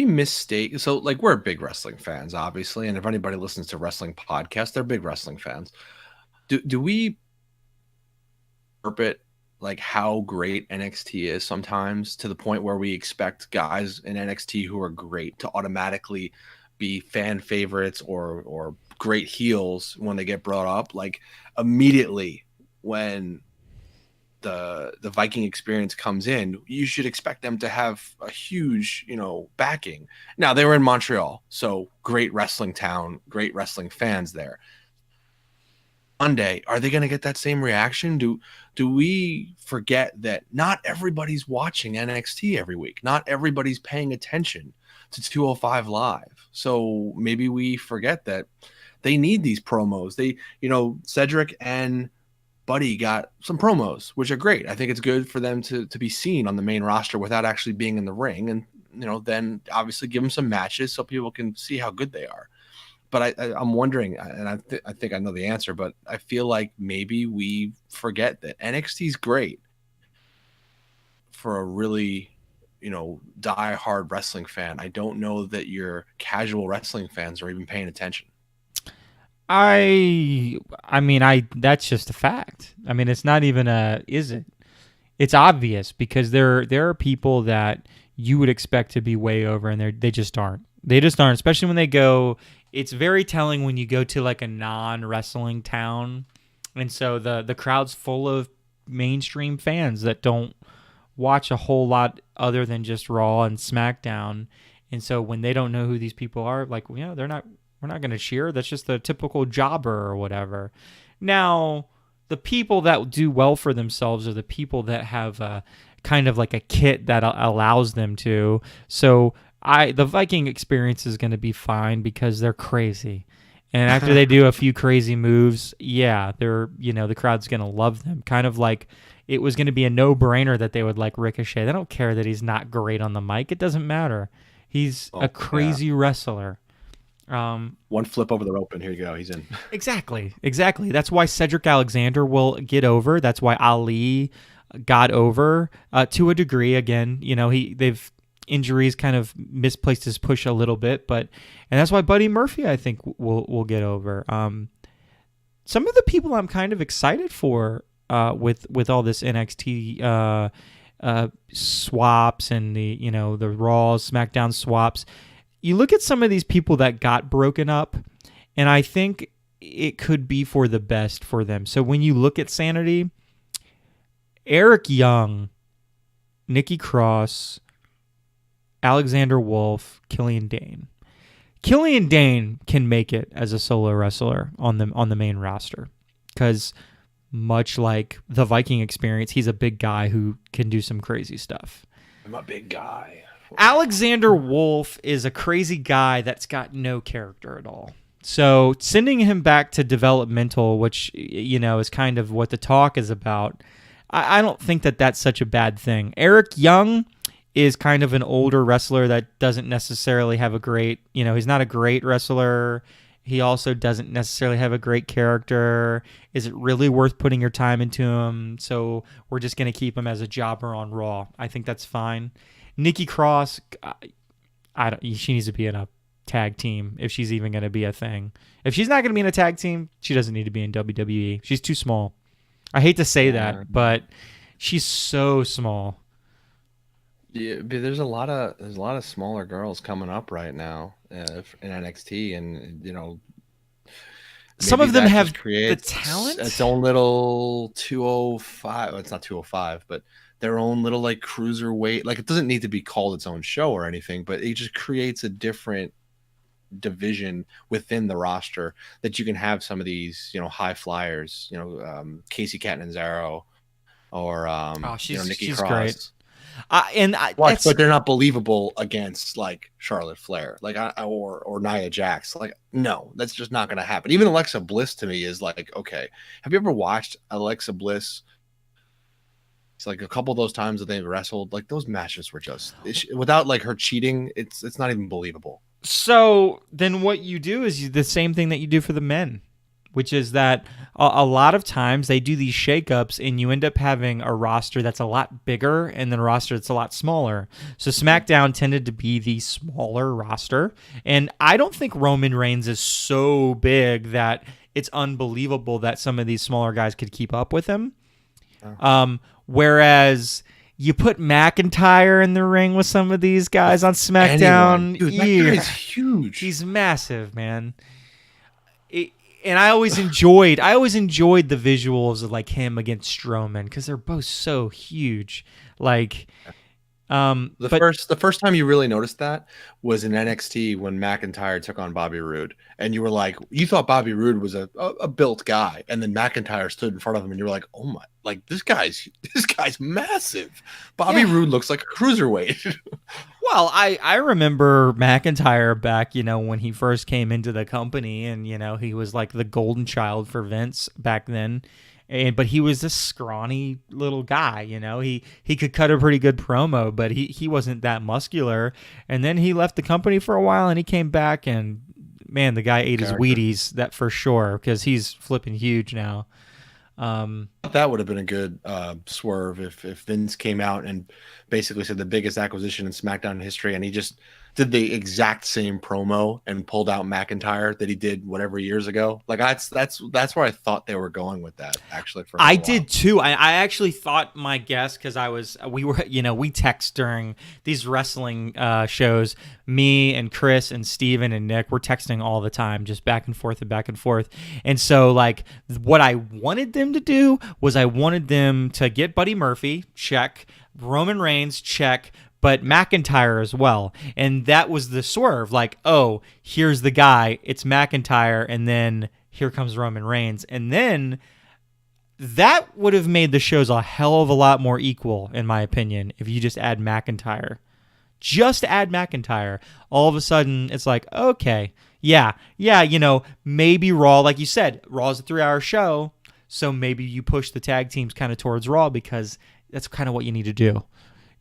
mistake? So, like, we're big wrestling fans, obviously, and if anybody listens to wrestling podcasts, they're big wrestling fans. Do we interpret like how great NXT is sometimes to the point where we expect guys in NXT who are great to automatically be fan favorites or great heels when they get brought up? Like, immediately when the Viking experience comes in, you should expect them to have a huge, backing. Now, they were in Montreal, so great wrestling town, great wrestling fans there. Monday, are they going to get that same reaction? Do we forget that not everybody's watching NXT every week? Not everybody's paying attention to 205 Live. So maybe we forget that they need these promos. Cedric and Buddy got some promos, which are great. I think it's good for them to be seen on the main roster without actually being in the ring. And, then obviously give them some matches so people can see how good they are. But I'm wondering, and I think I know the answer, but I feel like maybe we forget that NXT is great for a really, die-hard wrestling fan. I don't know that your casual wrestling fans are even paying attention. That's just a fact. I mean, it's not even is it? It's obvious because there are people that you would expect to be way over, and they just aren't. They just aren't, especially when they go. It's very telling when you go to like a non-wrestling town, and so the crowd's full of mainstream fans that don't watch a whole lot other than just Raw and SmackDown, and so when they don't know who these people are, like, they're not. We're not going to cheer. That's just the typical jobber or whatever. Now, the people that do well for themselves are the people that have kind of like a kit that allows them to. So the Viking experience is going to be fine because they're crazy. And after they do a few crazy moves, yeah, the crowd's going to love them. Kind of like it was going to be a no-brainer that they would like Ricochet. They don't care that he's not great on the mic. It doesn't matter. He's a crazy wrestler. One flip over the rope and here you go, he's in. Exactly. That's why Cedric Alexander will get over. That's why Ali got over to a degree. Again, they've injuries kind of misplaced his push a little bit, and that's why Buddy Murphy, I think, will get over. Some of the people I'm kind of excited for with all this NXT swaps and the Raw SmackDown swaps. You look at some of these people that got broken up, and I think it could be for the best for them. So when you look at Sanity, Eric Young, Nikki Cross, Alexander Wolf, Killian Dane. Killian Dane can make it as a solo wrestler on the main roster because much like the Viking experience, he's a big guy who can do some crazy stuff. I'm a big guy. Alexander Wolf is a crazy guy that's got no character at all. So sending him back to developmental, which, is kind of what the talk is about, I don't think that that's such a bad thing. Eric Young is kind of an older wrestler that doesn't necessarily have a great, he's not a great wrestler. He also doesn't necessarily have a great character. Is it really worth putting your time into him? So we're just going to keep him as a jobber on Raw. I think that's fine. Nikki Cross, she needs to be in a tag team if she's even going to be a thing. If she's not going to be in a tag team, she doesn't need to be in WWE. She's too small. I hate to say that, but she's so small. Yeah, but there's a lot of smaller girls coming up right now in NXT, and some of them have the talent. Its own little 205. Well, it's not 205, but their own little like cruiserweight. Like, it doesn't need to be called its own show or anything, but it just creates a different division within the roster that you can have some of these high flyers. Casey Catanzaro or Nikki Cross. Great. Watch, but they're not believable against like Charlotte Flair, like or Nia Jax. Like, no, that's just not going to happen. Even Alexa Bliss to me is like, okay, have you ever watched Alexa Bliss? It's like a couple of those times that they wrestled, like those matches were just without like her cheating. It's not even believable. So then what you do is the same thing that you do for the men, which is that a lot of times they do these shakeups and you end up having a roster that's a lot bigger and then a roster that's a lot smaller. So SmackDown tended to be the smaller roster. And I don't think Roman Reigns is so big that it's unbelievable that some of these smaller guys could keep up with him. Whereas you put McIntyre in the ring with some of these guys on SmackDown. Dude, that guy is huge. He's massive, man. And I always enjoyed the visuals of like him against Strowman because they're both so huge. Like, the first time you really noticed that was in NXT when McIntyre took on Bobby Roode, and you were like, you thought Bobby Roode was a built guy, and then McIntyre stood in front of him, and you were like, oh my, like this guy's massive. Bobby Roode looks like a cruiserweight. Well, I remember McIntyre back, when he first came into the company, and he was like the golden child for Vince back then. But he was this scrawny little guy, he could cut a pretty good promo, but he wasn't that muscular. And then he left the company for a while and he came back, and man, the guy ate his Wheaties, that for sure, because he's flipping huge now. That would have been a good swerve if Vince came out and basically said the biggest acquisition in SmackDown history, and he just did the exact same promo and pulled out McIntyre that he did whatever years ago. Like that's where I thought they were going with that. Actually, I did too. I actually thought my guess, because we text during these wrestling shows. Me and Chris and Steven and Nick, we're texting all the time, just back and forth and back and forth. And so like what I wanted them to do was I wanted them to get Buddy Murphy, check, Roman Reigns, check, but McIntyre as well. And that was the swerve. Like, oh, here's the guy. It's McIntyre. And then here comes Roman Reigns. And then that would have made the shows a hell of a lot more equal, in my opinion, if you just add McIntyre. Just add McIntyre. All of a sudden, it's like, okay, yeah, maybe Raw, like you said, Raw is a 3-hour show. So maybe you push the tag teams kind of towards Raw because that's kind of what you need to do.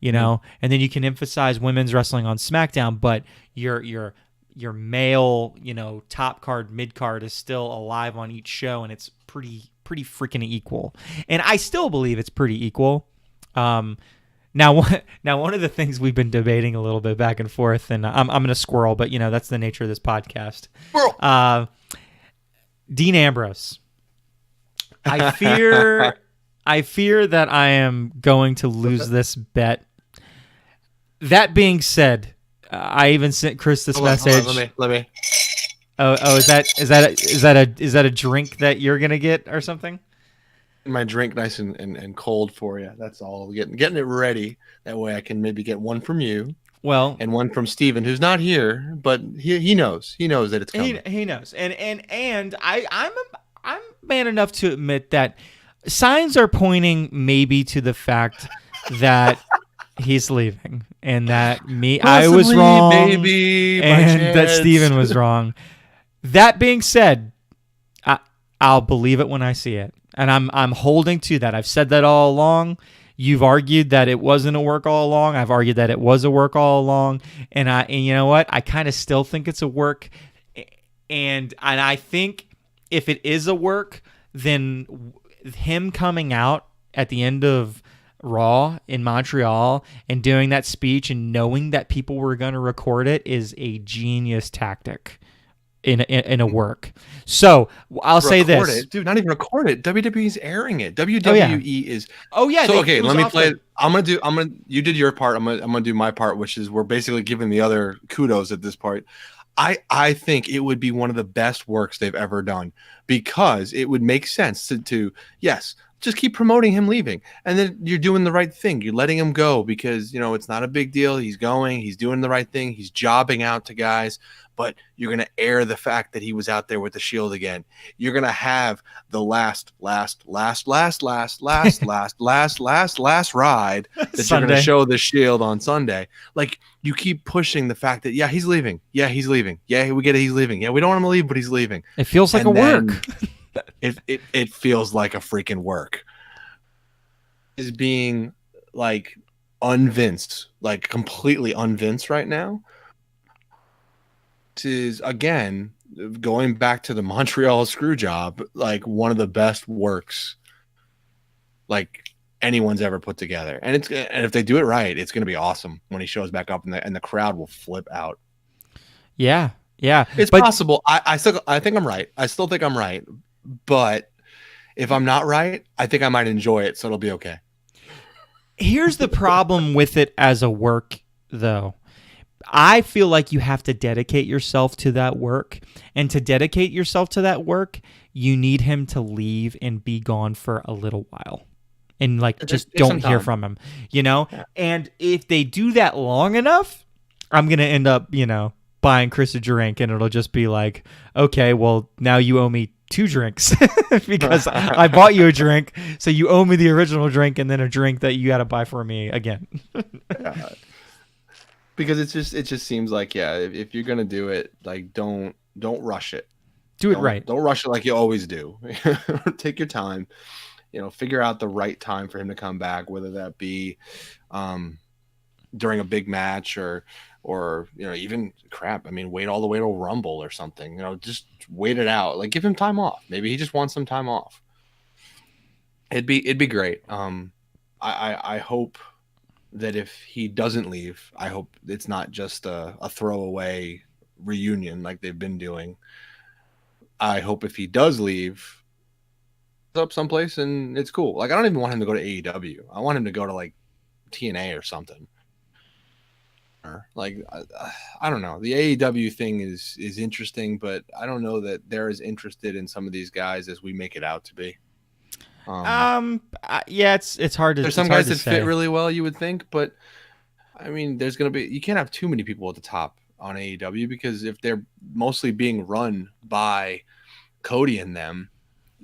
And then you can emphasize women's wrestling on SmackDown, but your male, top card, mid card is still alive on each show, and it's pretty freaking equal. And I still believe it's pretty equal. Now one of the things we've been debating a little bit back and forth, and I'm going to squirrel, but that's the nature of this podcast. Dean Ambrose. I fear that I am going to lose this bet. That being said, I even sent Chris this message. Hold on, let me. Oh, is that a drink that you're gonna get or something? My drink nice and cold for you. That's all. Getting it ready. That way I can maybe get one from you. Well, and one from Steven, who's not here, but he knows. He knows that it's coming. He knows. And I'm man enough to admit that signs are pointing maybe to the fact that he's leaving, and that I was wrong, baby, and that Steven was wrong. That being said, I'll believe it when I see it, and I'm holding to that. I've said that all along. You've argued that it wasn't a work all along. I've argued that it was a work all along, and you know what? I kind of still think it's a work, and I think if it is a work, then him coming out at the end of Raw in Montreal and doing that speech and knowing that people were going to record it is a genius tactic in a work. So I'll say this, dude, not even record it. WWE's airing it. WWE is. Oh yeah. So okay, let me play. You did your part. I'm gonna do my part, which is we're basically giving the other kudos at this point. I think it would be one of the best works they've ever done because it would make sense to yes, just keep promoting him leaving. And then you're doing the right thing. You're letting him go because, it's not a big deal. He's going, he's doing the right thing. He's jobbing out to guys, but you're going to air the fact that he was out there with the Shield again. You're going to have the last ride that you're going to show the Shield on Sunday. Like, you keep pushing the fact that, yeah, he's leaving. Yeah, he's leaving. Yeah, we get it. He's leaving. Yeah, we don't want him to leave, but he's leaving. It feels like a work. It feels like a freaking work. Is being like unvinced, like completely unvinced right now. This is, again, going back to the Montreal screw job, like one of the best works like anyone's ever put together. And if they do it right, it's going to be awesome when he shows back up and the crowd will flip out. Yeah. It's possible. I think I'm right. I still think I'm right. But if I'm not right, I think I might enjoy it, so it'll be okay. Here's the problem with it as a work, though. I feel like you have to dedicate yourself to that work. And to dedicate yourself to that work, you need him to leave and be gone for a little while. And just don't hear from him, Yeah. And if they do that long enough, I'm going to end up, buying Chris a drink, and it'll just be like, okay, well, now you owe me 2 drinks because I bought you a drink, so you owe me the original drink and then a drink that you got to buy for me again. Because it just seems like, if you're gonna do it, like don't rush it. Do it right. Don't rush it like you always do. Take your time. Figure out the right time for him to come back, whether that be during a big match or even crap. I mean, wait all the way to Rumble or something. Just wait it out. Like, give him time off. Maybe he just wants some time off. It'd be great. I hope that if he doesn't leave, I hope it's not just a throwaway reunion like they've been doing. I hope if he does leave, up someplace and it's cool. Like, I don't even want him to go to AEW. I want him to go to like TNA or something. Like, I don't know. The AEW thing is interesting, but I don't know that they're as interested in some of these guys as we make it out to be. Yeah, it's hard to. There's some guys that fit really well, you would think, but I mean, you can't have too many people at the top on AEW because if they're mostly being run by Cody and them,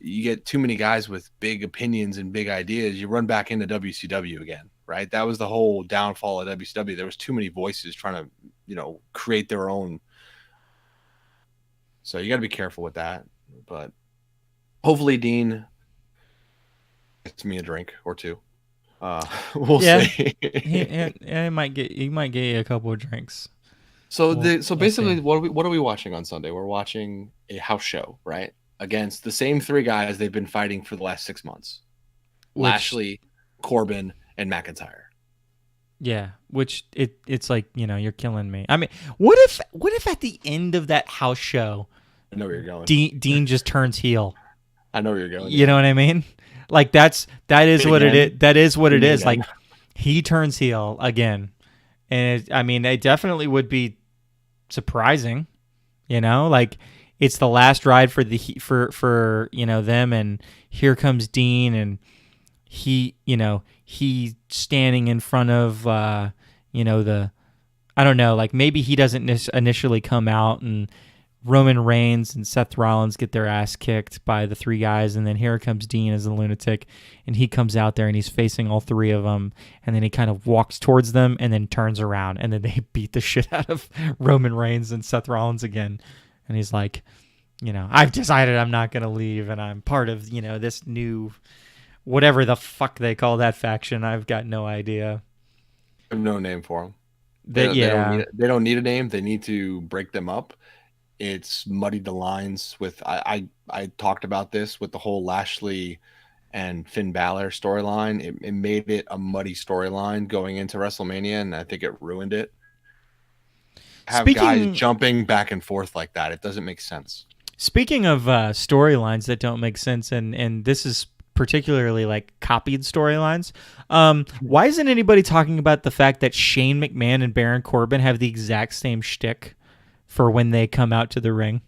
you get too many guys with big opinions and big ideas. You run back into WCW again. Right, that was the whole downfall of WCW. There was too many voices trying to, create their own. So you got to be careful with that. But hopefully, Dean gets me a drink or two. We'll see. he might get you a couple of drinks. So basically, what are we watching on Sunday? We're watching a house show, right, against the same 3 guys they've been fighting for the last 6 months: Lashley, Corbin, and McIntyre. Yeah, which it's like, you're killing me. I mean, what if at the end of that house show, I know where you're going, Dean just turns heel? I know where you're going. You know what I mean? Like, that is what it is. That is what it is. Like, he turns heel again, and it definitely would be surprising. Like, it's the last ride for them, and here comes Dean, and he's standing in front of, I don't know, like maybe he doesn't initially come out and Roman Reigns and Seth Rollins get their ass kicked by the 3 guys. And then here comes Dean as a lunatic and he comes out there and he's facing all 3 of them. And then he kind of walks towards them and then turns around and then they beat the shit out of Roman Reigns and Seth Rollins again. And he's like, I've decided I'm not going to leave and I'm part of, this new... whatever the fuck they call that faction, I've got no idea. I have no name for them. They don't need a name. They need to break them up. It's muddied the lines with. I talked about this with the whole Lashley and Finn Balor storyline. It made it a muddy storyline going into WrestleMania, and I think it ruined it. Guys jumping back and forth like that, it doesn't make sense. Speaking of storylines that don't make sense, and this is particularly like copied storylines. Why isn't anybody talking about the fact that Shane McMahon and Baron Corbin have the exact same shtick for when they come out to the ring?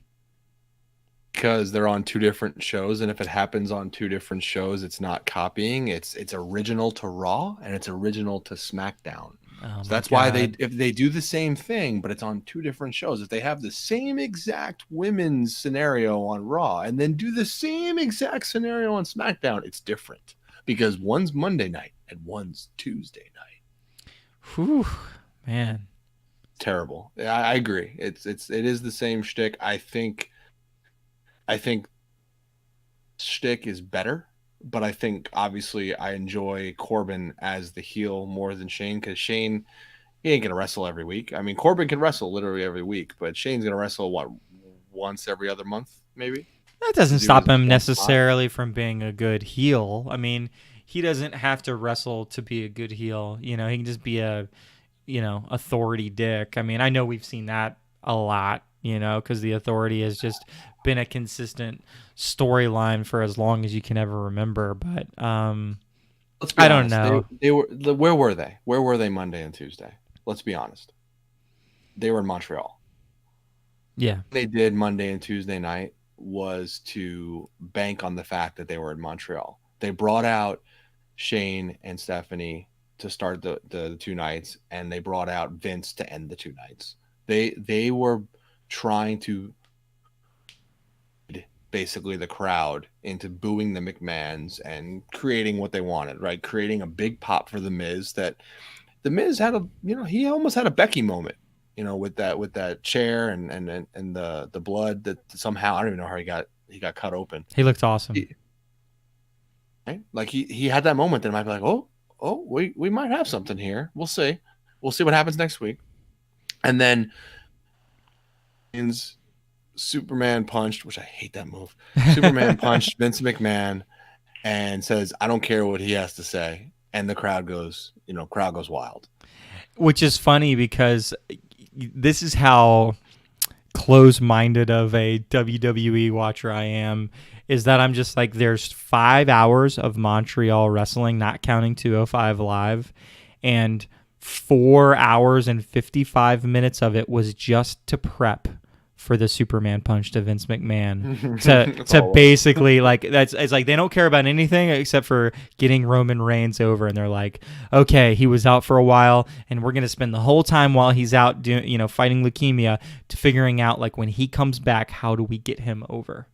because they're on two different shows, and if it happens on two different shows, it's not copying. It's original to Raw and it's original to SmackDown. Oh So my that's why God. if they do the same thing, but it's on two different shows, if they have the same exact women's scenario on Raw and then do the same exact scenario on SmackDown, it's different because one's Monday night and one's Tuesday night. Whew, man. Terrible. I agree. It is the same shtick. I think shtick is better, but I think obviously I enjoy Corbin as the heel more than Shane because Shane, he ain't gonna wrestle every week. I mean, Corbin can wrestle literally every week, but Shane's gonna wrestle once every other month, maybe. That doesn't Do stop his him one spot. necessarily from being a good heel. I mean, he doesn't have to wrestle to be a good heel. You know, he can just be a, authority dick. I mean, I know we've seen that a lot, because the authority has just been a consistent storyline for as long as you can ever remember. But Let's be I don't honest. know. They were where were they? Where were they Monday and Tuesday? Let's be honest. They were in Montreal. Yeah. What they did Monday and Tuesday night was to bank on the fact that they were in Montreal. They brought out Shane and Stephanie to start the two nights, and they brought out Vince to end the two nights. They were trying to basically the crowd into booing the McMahons and creating what they wanted, right? Creating a big pop for the Miz that the Miz had he almost had a Becky moment, with that chair and the blood that somehow I don't even know how he got cut open. He looked awesome. Right? Like he had that moment that might be like, we might have something here. We'll see. We'll see what happens next week. And then Superman punched, which I hate that move. Superman punched Vince McMahon and says, I don't care what he has to say. And the crowd goes wild. Which is funny because this is how close-minded of a WWE watcher I am, is that I'm just like, there's 5 hours of Montreal wrestling, not counting 205 Live, and 4 hours and 55 minutes of it was just to prep for the Superman punch to Vince McMahon to basically like it's like they don't care about anything except for getting Roman Reigns over, and they're like, okay, he was out for a while and we're gonna spend the whole time while he's out doing fighting leukemia to figuring out like when he comes back, how do we get him over?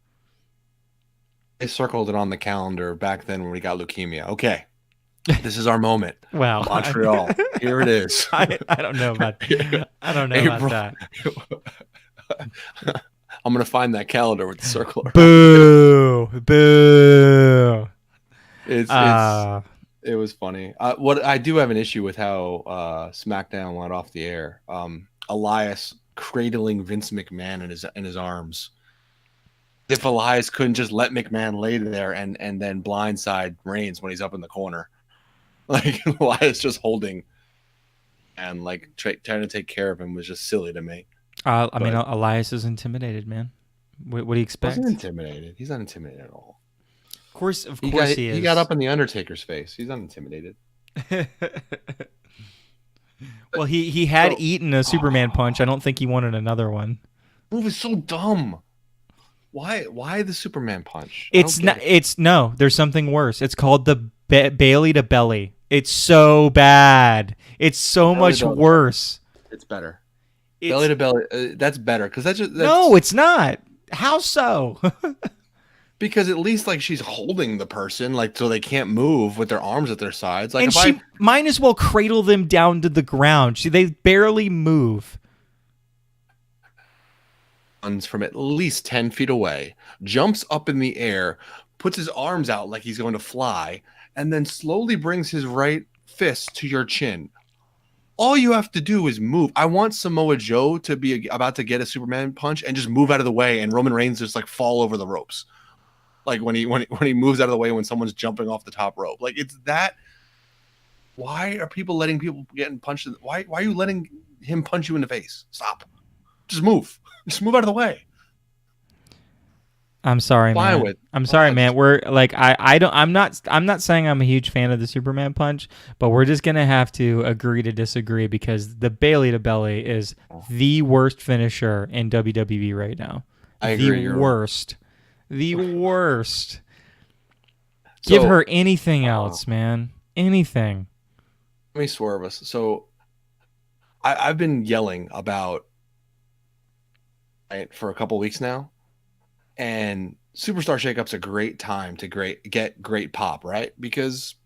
They circled it on the calendar back then when we got leukemia. Okay, this is our moment. Well, Montreal, here it is. I don't know about that. I'm gonna find that calendar with the circle around. Boo. It was funny. What I do have an issue with how SmackDown went off the air. Elias cradling Vince McMahon in his arms. If Elias couldn't just let McMahon lay there and then blindside Reigns when he's up in the corner, like Elias just holding and like trying to take care of him was just silly to me. I mean, Elias is intimidated, man. What do you expect? He's intimidated. He's not intimidated at all. Of course he is. He got up in the Undertaker's face. He's not intimidated. Well, he had eaten a Superman punch. I don't think he wanted another one. Move is so dumb. Why the Superman punch? It's not. It's no. There's something worse. It's called the Bailey to belly. It's so bad. It's so much worse. It's better. Belly to belly. That's better because that's no. It's not. How so? Because at least like she's holding the person like so they can't move with their arms at their sides. Like and she might as well cradle them down to the ground. They barely move. Runs from at least 10 feet away, jumps up in the air, puts his arms out like he's going to fly, and then slowly brings his right fist to your chin. All you have to do is move. I want Samoa Joe to be about to get a Superman punch and just move out of the way, and Roman Reigns just like fall over the ropes, like when he moves out of the way when someone's jumping off the top rope. Like it's that. Why are people letting people getting punched? Why are you letting him punch you in the face? Stop. Just move. Just move out of the way. I'm sorry, man. I'm sorry, man. We're like I'm not saying I'm a huge fan of the Superman punch, but we're just gonna have to agree to disagree because the Bailey to belly is the worst finisher in WWE right now. I agree. The worst. The worst. So, Give her anything else, man. Anything. let me swerve us. So I've been yelling about it for a couple weeks now, and Superstar Shakeup's a great time to get great pop, right? Because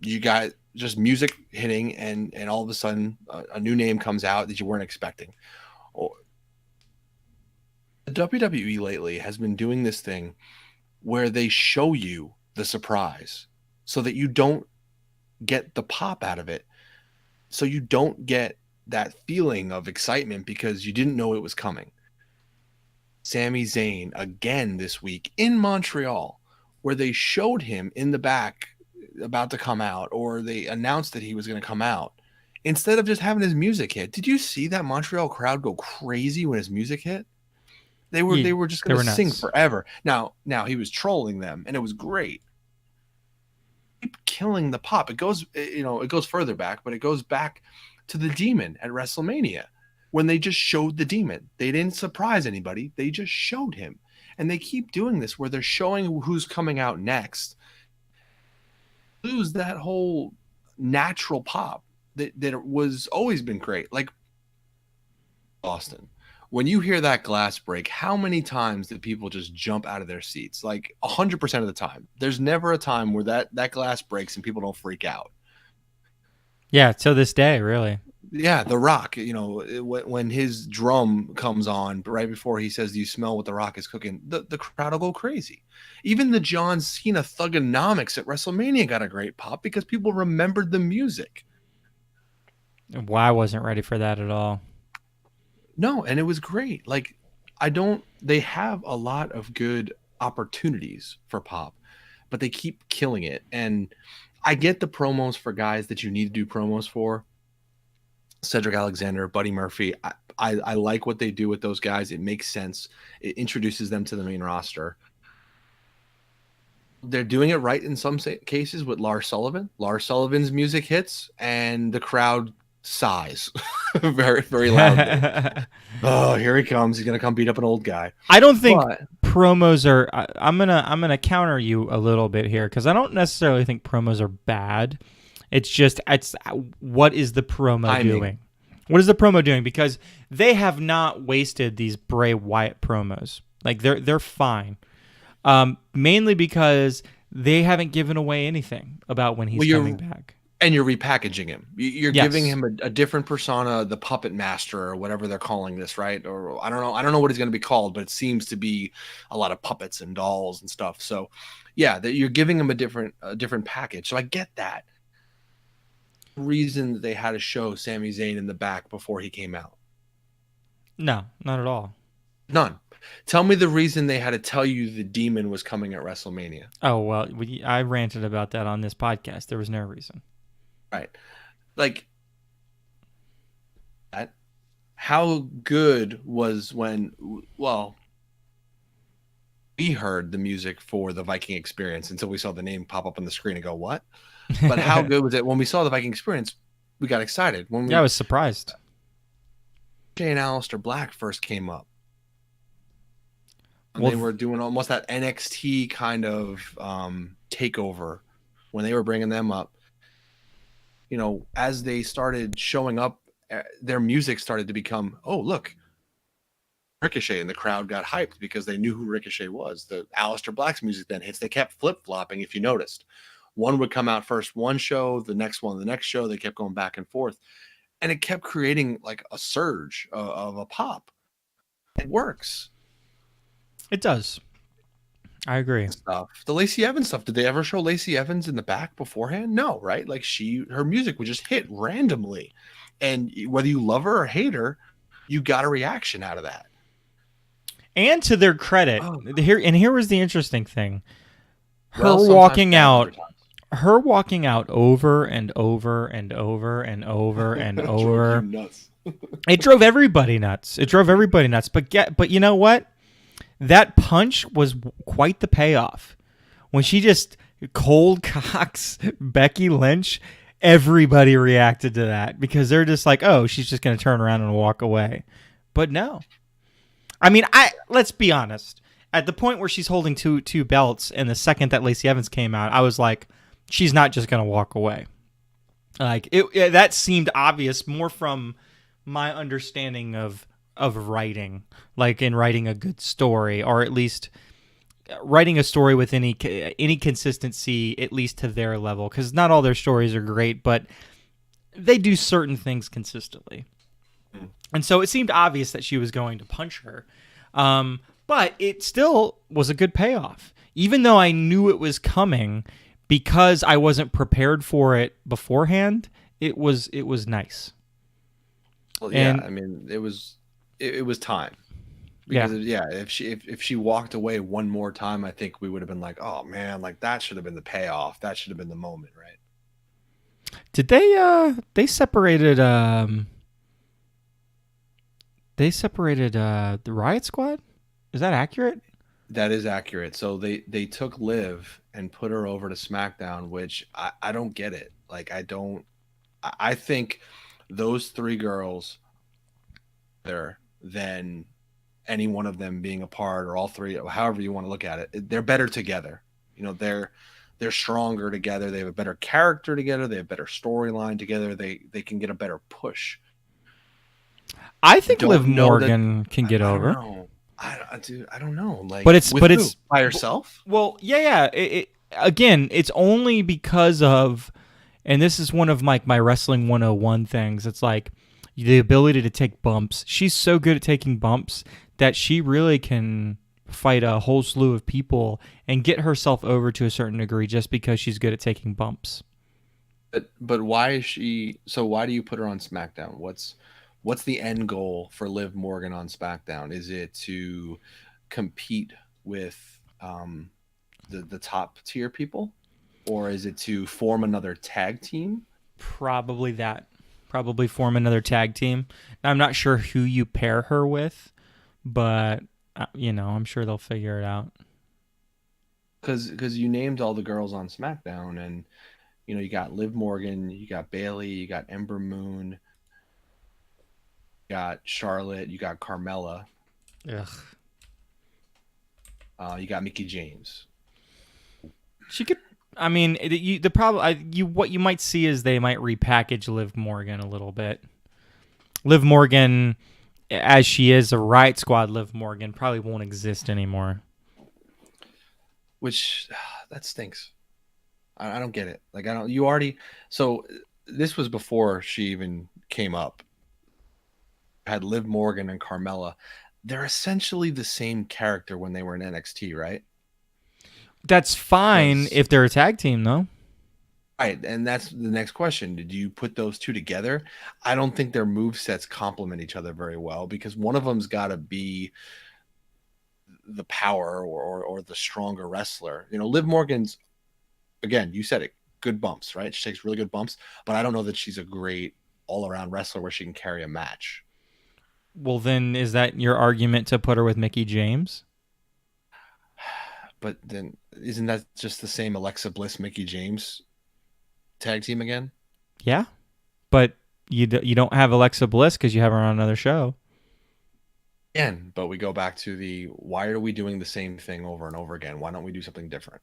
you got just music hitting, and all of a sudden a new name comes out that you weren't expecting. Or the WWE lately has been doing this thing where they show you the surprise so that you don't get the pop out of it. So you don't get that feeling of excitement because you didn't know it was coming. Sami Zayn again this week in Montreal, where they showed him in the back about to come out, or they announced that he was going to come out instead of just having his music hit. Did you see that Montreal crowd go crazy when his music hit? They were just going to sing forever. Now he was trolling them, and it was great. Keep killing the pop. It goes further back, but it goes back to the Demon at WrestleMania when they just showed the Demon. They didn't surprise anybody. They just showed him. And they keep doing this where they're showing who's coming out next. Lose that whole natural pop that was always been great. Like Austin, when you hear that glass break, how many times did people just jump out of their seats? Like 100% of the time. There's never a time where that glass breaks and people don't freak out. Yeah, till this day, really. Yeah, The Rock, when his drum comes on right before he says, "Do you smell what The Rock is cooking?" The crowd will go crazy. Even the John Cena Thugonomics at WrestleMania got a great pop because people remembered the music. Well, I wasn't ready for that at all. No, and it was great. Like, they have a lot of good opportunities for pop, but they keep killing it. And I get the promos for guys that you need to do promos for. Cedric Alexander, Buddy Murphy. I like what they do with those guys. It makes sense. It introduces them to the main roster. They're doing it right in some cases with Lars Sullivan. Lars Sullivan's music hits, and the crowd sighs very, very loudly. Oh, here he comes. He's gonna come beat up an old guy. I don't think promos are. I'm gonna counter you a little bit here because I don't necessarily think promos are bad. It's what is the promo doing? What is the promo doing? Because they have not wasted these Bray Wyatt promos. Like they're fine. Mainly because they haven't given away anything about when he's coming back. And you're repackaging him. You're giving him a different persona, the Puppet Master or whatever they're calling this, right? Or I don't know what he's going to be called, but it seems to be a lot of puppets and dolls and stuff. So, yeah, that you're giving him a different package. So I get that. Reason that they had to show Sami Zayn in the back before he came out. No, not at all. None. Tell me the reason they had to tell you the Demon was coming at WrestleMania. Oh, well, I ranted about that on this podcast. There was no reason. Right. Like, that. How good was when, well, we heard the music for the Viking Experience until we saw the name pop up on the screen and go, what? But how good was it when we saw the Viking Experience? We got excited. I was surprised. Jay and Aleister Black first came up. They were doing almost that NXT kind of takeover when they were bringing them up. As they started showing up, their music started to become, oh, look, Ricochet, and the crowd got hyped because they knew who Ricochet was. The Aleister Black's music then hits. They kept flip-flopping, if you noticed. One would come out first one show, the next one the next show. They kept going back and forth. And it kept creating like a surge of a pop. It works. It does. I agree. The Lacey Evans stuff. Did they ever show Lacey Evans in the back beforehand? No, right? Like her music would just hit randomly. And whether you love her or hate her, you got a reaction out of that. And to their credit, here was the interesting thing. Her walking out over and over and over and over and over. It drove everybody nuts. But you know what? That punch was quite the payoff. When she just cold cocks Becky Lynch, everybody reacted to that because they're just like, oh, she's just going to turn around and walk away. But no. I mean, let's be honest. at the point where she's holding two belts, and the second that Lacey Evans came out, I was like, she's not just gonna walk away. Like that seemed obvious more from my understanding of writing, like in writing a good story, or at least writing a story with any consistency, at least to their level, because not all their stories are great, but they do certain things consistently. And so it seemed obvious that she was going to punch her. But it still was a good payoff. Even though I knew it was coming, because I wasn't prepared for it beforehand, it was nice. Well, yeah, I mean, it was time. Because if she walked away one more time, I think we would have been like, oh man, like that should have been the payoff. That should have been the moment, right? Did they separated the Riot Squad? Is that accurate? That is accurate. So they took Liv and put her over to SmackDown, which I don't get it. Like I think those three girls there than any one of them being apart, or all three, however you want to look at it. They're better together. You know, they're stronger together. They have a better character together. They have better storyline together. They can get a better push. I think Liv Morgan can get over. I don't know. Like, but it's by herself. Well, yeah. Again, it's only because of, and this is one of my Wrestling 101 things. It's like the ability to take bumps. She's so good at taking bumps that she really can fight a whole slew of people and get herself over to a certain degree just because she's good at taking bumps. But why is she? So why do you put her on SmackDown? What's the end goal for Liv Morgan on SmackDown? Is it to compete with the top tier people, or is it to form another tag team? Probably that. Probably form another tag team. Now, I'm not sure who you pair her with, but I'm sure they'll figure it out. Because you named all the girls on SmackDown, and you got Liv Morgan, you got Bayley, you got Ember Moon, you got Charlotte, you got Carmella. Ugh. You got Mickie James. She could. I mean, the problem. What you might see is they might repackage Liv Morgan a little bit. Liv Morgan, as she is a Riot Squad, Liv Morgan probably won't exist anymore. Which that stinks. I don't get it. Like I don't. You already. So this was before she even came up. Had Liv Morgan and Carmella. They're essentially the same character when they were in NXT, right? That's fine if they're a tag team, though. Right, and that's the next question. Did you put those two together? I don't think their movesets complement each other very well, because one of them's got to be the power or the stronger wrestler. Liv Morgan's, again, you said it, good bumps, right? She takes really good bumps, but I don't know that she's a great all-around wrestler where she can carry a match. Well, then is that your argument to put her with Mickie James? But then isn't that just the same Alexa Bliss, Mickie James tag team again? Yeah, but you don't have Alexa Bliss because you have her on another show. Again, but we go back to why are we doing the same thing over and over again? Why don't we do something different?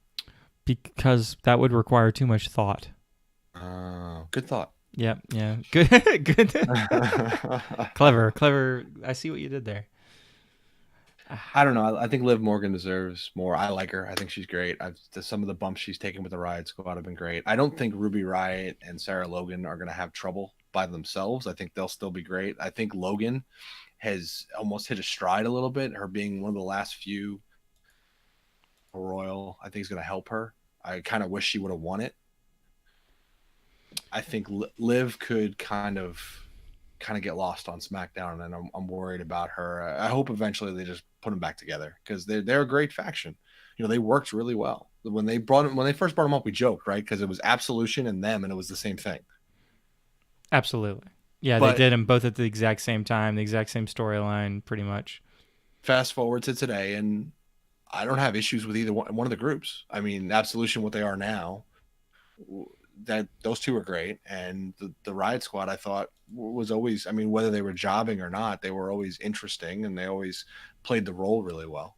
Because that would require too much thought. Good thought. Yep. Yeah. Good. Good. Clever. I see what you did there. I don't know. I think Liv Morgan deserves more. I like her. I think she's great. Some of the bumps she's taken with the Riot Squad have been great. I don't think Ruby Riott and Sarah Logan are going to have trouble by themselves. I think they'll still be great. I think Logan has almost hit a stride a little bit. Her being one of the last few Royal, I think is going to help her. I kind of wish she would have won it. I think Liv could kind of get lost on SmackDown, and I'm worried about her. I hope eventually they just put them back together, because they're a great faction. They worked really well when they first brought them up. We joked, right, because it was Absolution and them, and it was the same thing. Absolutely, yeah. They did them both at the exact same time, the exact same storyline, pretty much. Fast forward to today, and I don't have issues with either one of the groups. I mean, Absolution, what they are now, that those two are great, and the Riot Squad, I thought, was always, I mean, whether they were jobbing or not, they were always interesting, and they always played the role really well.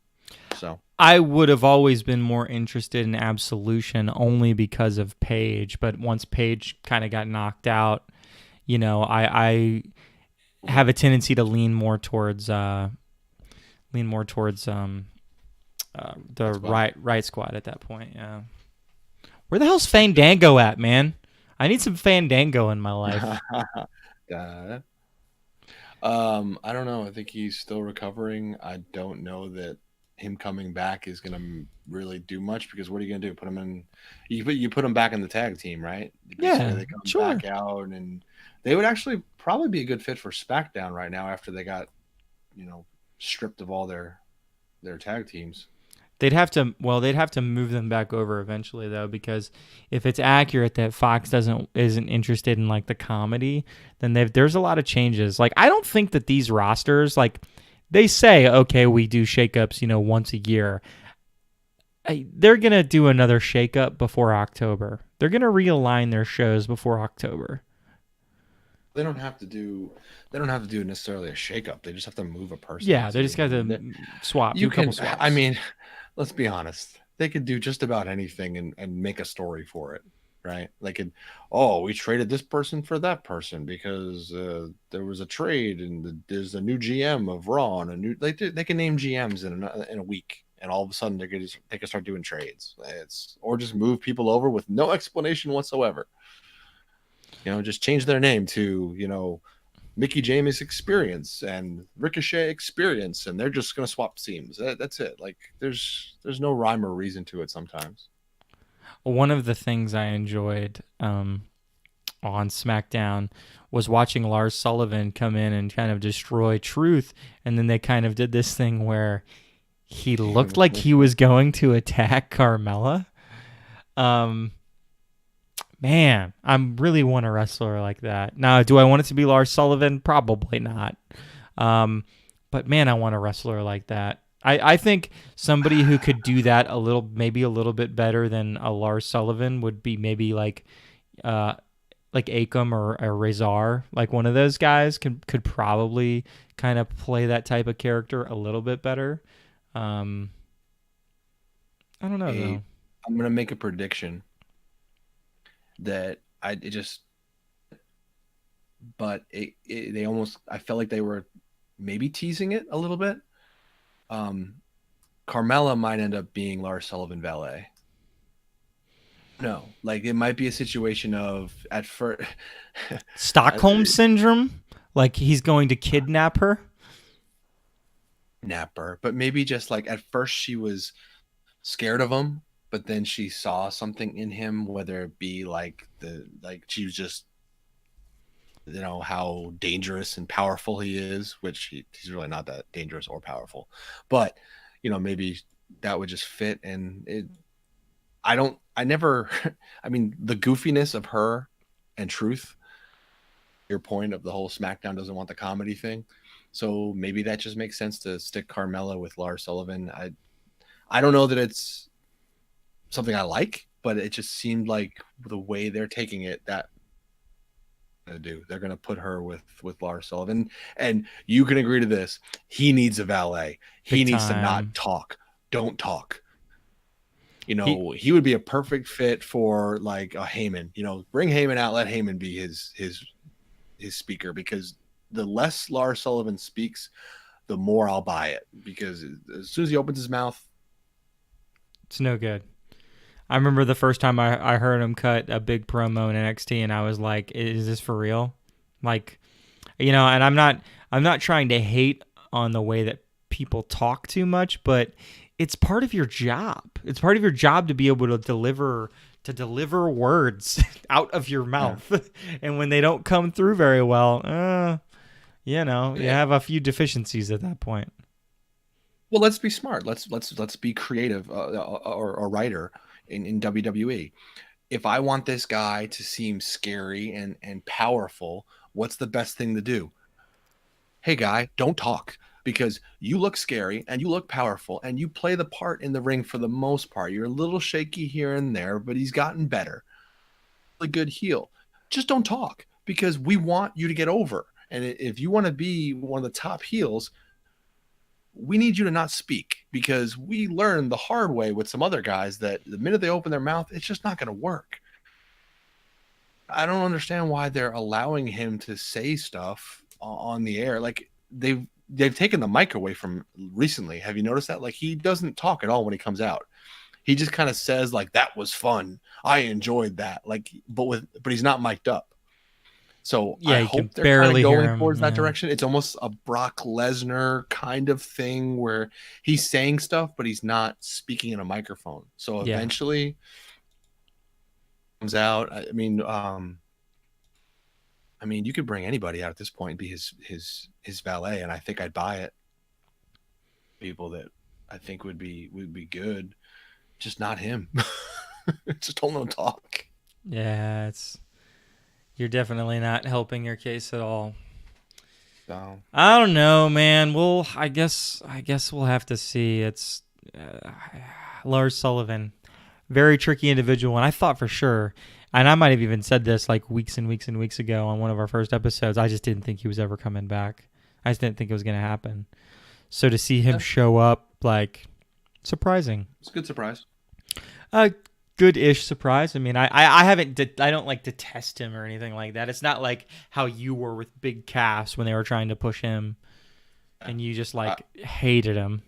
So I would have always been more interested in Absolution only because of Paige, but once Paige kind of got knocked out, I have a tendency to lean more towards the that's why. right squad at that point. Yeah. Where the hell's Fandango at, man? I need some Fandango in my life. Da- I don't know. I think he's still recovering. I don't know that him coming back is going to really do much because what are you going to do? Put him in, you put him back in the tag team, right? Basically, Yeah, they come sure. back out, and they would actually probably be a good fit for SmackDown right now after they got, you know, stripped of all their tag teams. They'd have to move them back over eventually though, because if it's accurate that Fox isn't interested in like the comedy, then there's a lot of changes. Like I don't think that these rosters, like they say, okay, we do shakeups, once a year. They're gonna do another shakeup before October. They're gonna realign their shows before October. They don't have to do they don't have to do necessarily a shakeup. They just have to move a person or Yeah, they two. just got to swap, do You a couple can, I swaps. mean, let's be honest. They could do just about anything and make a story for it, right? They could, oh, we traded this person for that person because there was a trade and there's a new GM of Raw and a new. They can name GMs in a week, and all of a sudden they can start doing trades. It's or just move people over with no explanation whatsoever. Just change their name to Mickey James Experience and Ricochet Experience, and they're just gonna swap teams. That's it. Like there's no rhyme or reason to it sometimes. One of the things I enjoyed on SmackDown was watching Lars Sullivan come in and kind of destroy Truth, and then they kind of did this thing where he looked like he was going to attack Carmella. Um, Man, I really want a wrestler like that. Now, do I want it to be Lars Sullivan? Probably not. Um, but man, I want a wrestler like that. I think somebody who could do that maybe a little bit better than a Lars Sullivan would be maybe uh, like Akam or Razor. Like one of those guys could probably kind of play that type of character a little bit better. Um, I don't know a though. I'm gonna make a prediction that but they almost I felt like they were maybe teasing it a little bit. Um, Carmella might end up being Lars Sullivan valet. No, like it might be a situation of at first Stockholm syndrome, like he's going to kidnap her. Napper, but maybe just like at first she was scared of him, but then she saw something in him, whether it be like she was just how dangerous and powerful he is, which he's really not that dangerous or powerful, but maybe that would just fit. And I never, I mean, the goofiness of her and Truth, your point of the whole SmackDown doesn't want the comedy thing. So maybe that just makes sense to stick Carmella with Lars Sullivan. I don't know that it's something I like, but it just seemed like the way they're taking it that they're going to put her with Lars Sullivan, and you can agree to this. He needs a valet. He Big needs to not time. talk. Don't talk. He He would be a perfect fit for like a Heyman. Bring Heyman out. Let Heyman be his speaker, because the less Lars Sullivan speaks, the more I'll buy it, because as soon as he opens his mouth, It's no good. I remember the first time I heard him cut a big promo in NXT, and I was like, "Is this for real?" Like, and I'm not trying to hate on the way that people talk too much, but it's part of your job. It's part of your job to be able to deliver words out of your yeah, mouth, and when they don't come through very well, you yeah. have a few deficiencies at that point. Well, let's be smart. Let's be creative, or a writer in WWE. If I want this guy to seem scary and powerful, what's the best thing to do? Hey, guy, don't talk, because you look scary and you look powerful and you play the part in the ring for the most part. You're a little shaky here and there, but he's gotten better. A good heel. Just don't talk, because we want you to get over. And if you want to be one of the top heels, we need you to not speak because we learned the hard way with some other guys that the minute they open their mouth, it's just not going to work. I don't understand why they're allowing him to say stuff on the air. Like they've taken the mic away from recently. Have you noticed that? Like he doesn't talk at all when he comes out. He just kind of says like that was fun. I enjoyed that. Like but he's not mic'd up. So I Yeah, you can hope they're kind of barely hear going him. towards that Yeah. direction. It's almost a Brock Lesnar kind of thing where he's saying stuff, but he's not speaking in a microphone. So Yeah. eventually comes out. I mean, you could bring anybody out at this point and be his valet, and I think I'd buy it. People that I think would be good, just not him. Just don't let him talk. Yeah, you're definitely not helping your case at all. So I don't know, man. I guess we'll have to see. It's Lars Sullivan, very tricky individual, and I thought for sure, and I might have even said this like weeks and weeks and weeks ago on one of our first episodes. I just didn't think he was ever coming back. I just didn't think it was going to happen. So to see him show up, like, surprising. it's a good surprise. A good-ish surprise. I mean, I haven't I don't like detest him or anything like that. It's not like how you were with Big Cass when they were trying to push him, and you just like hated him.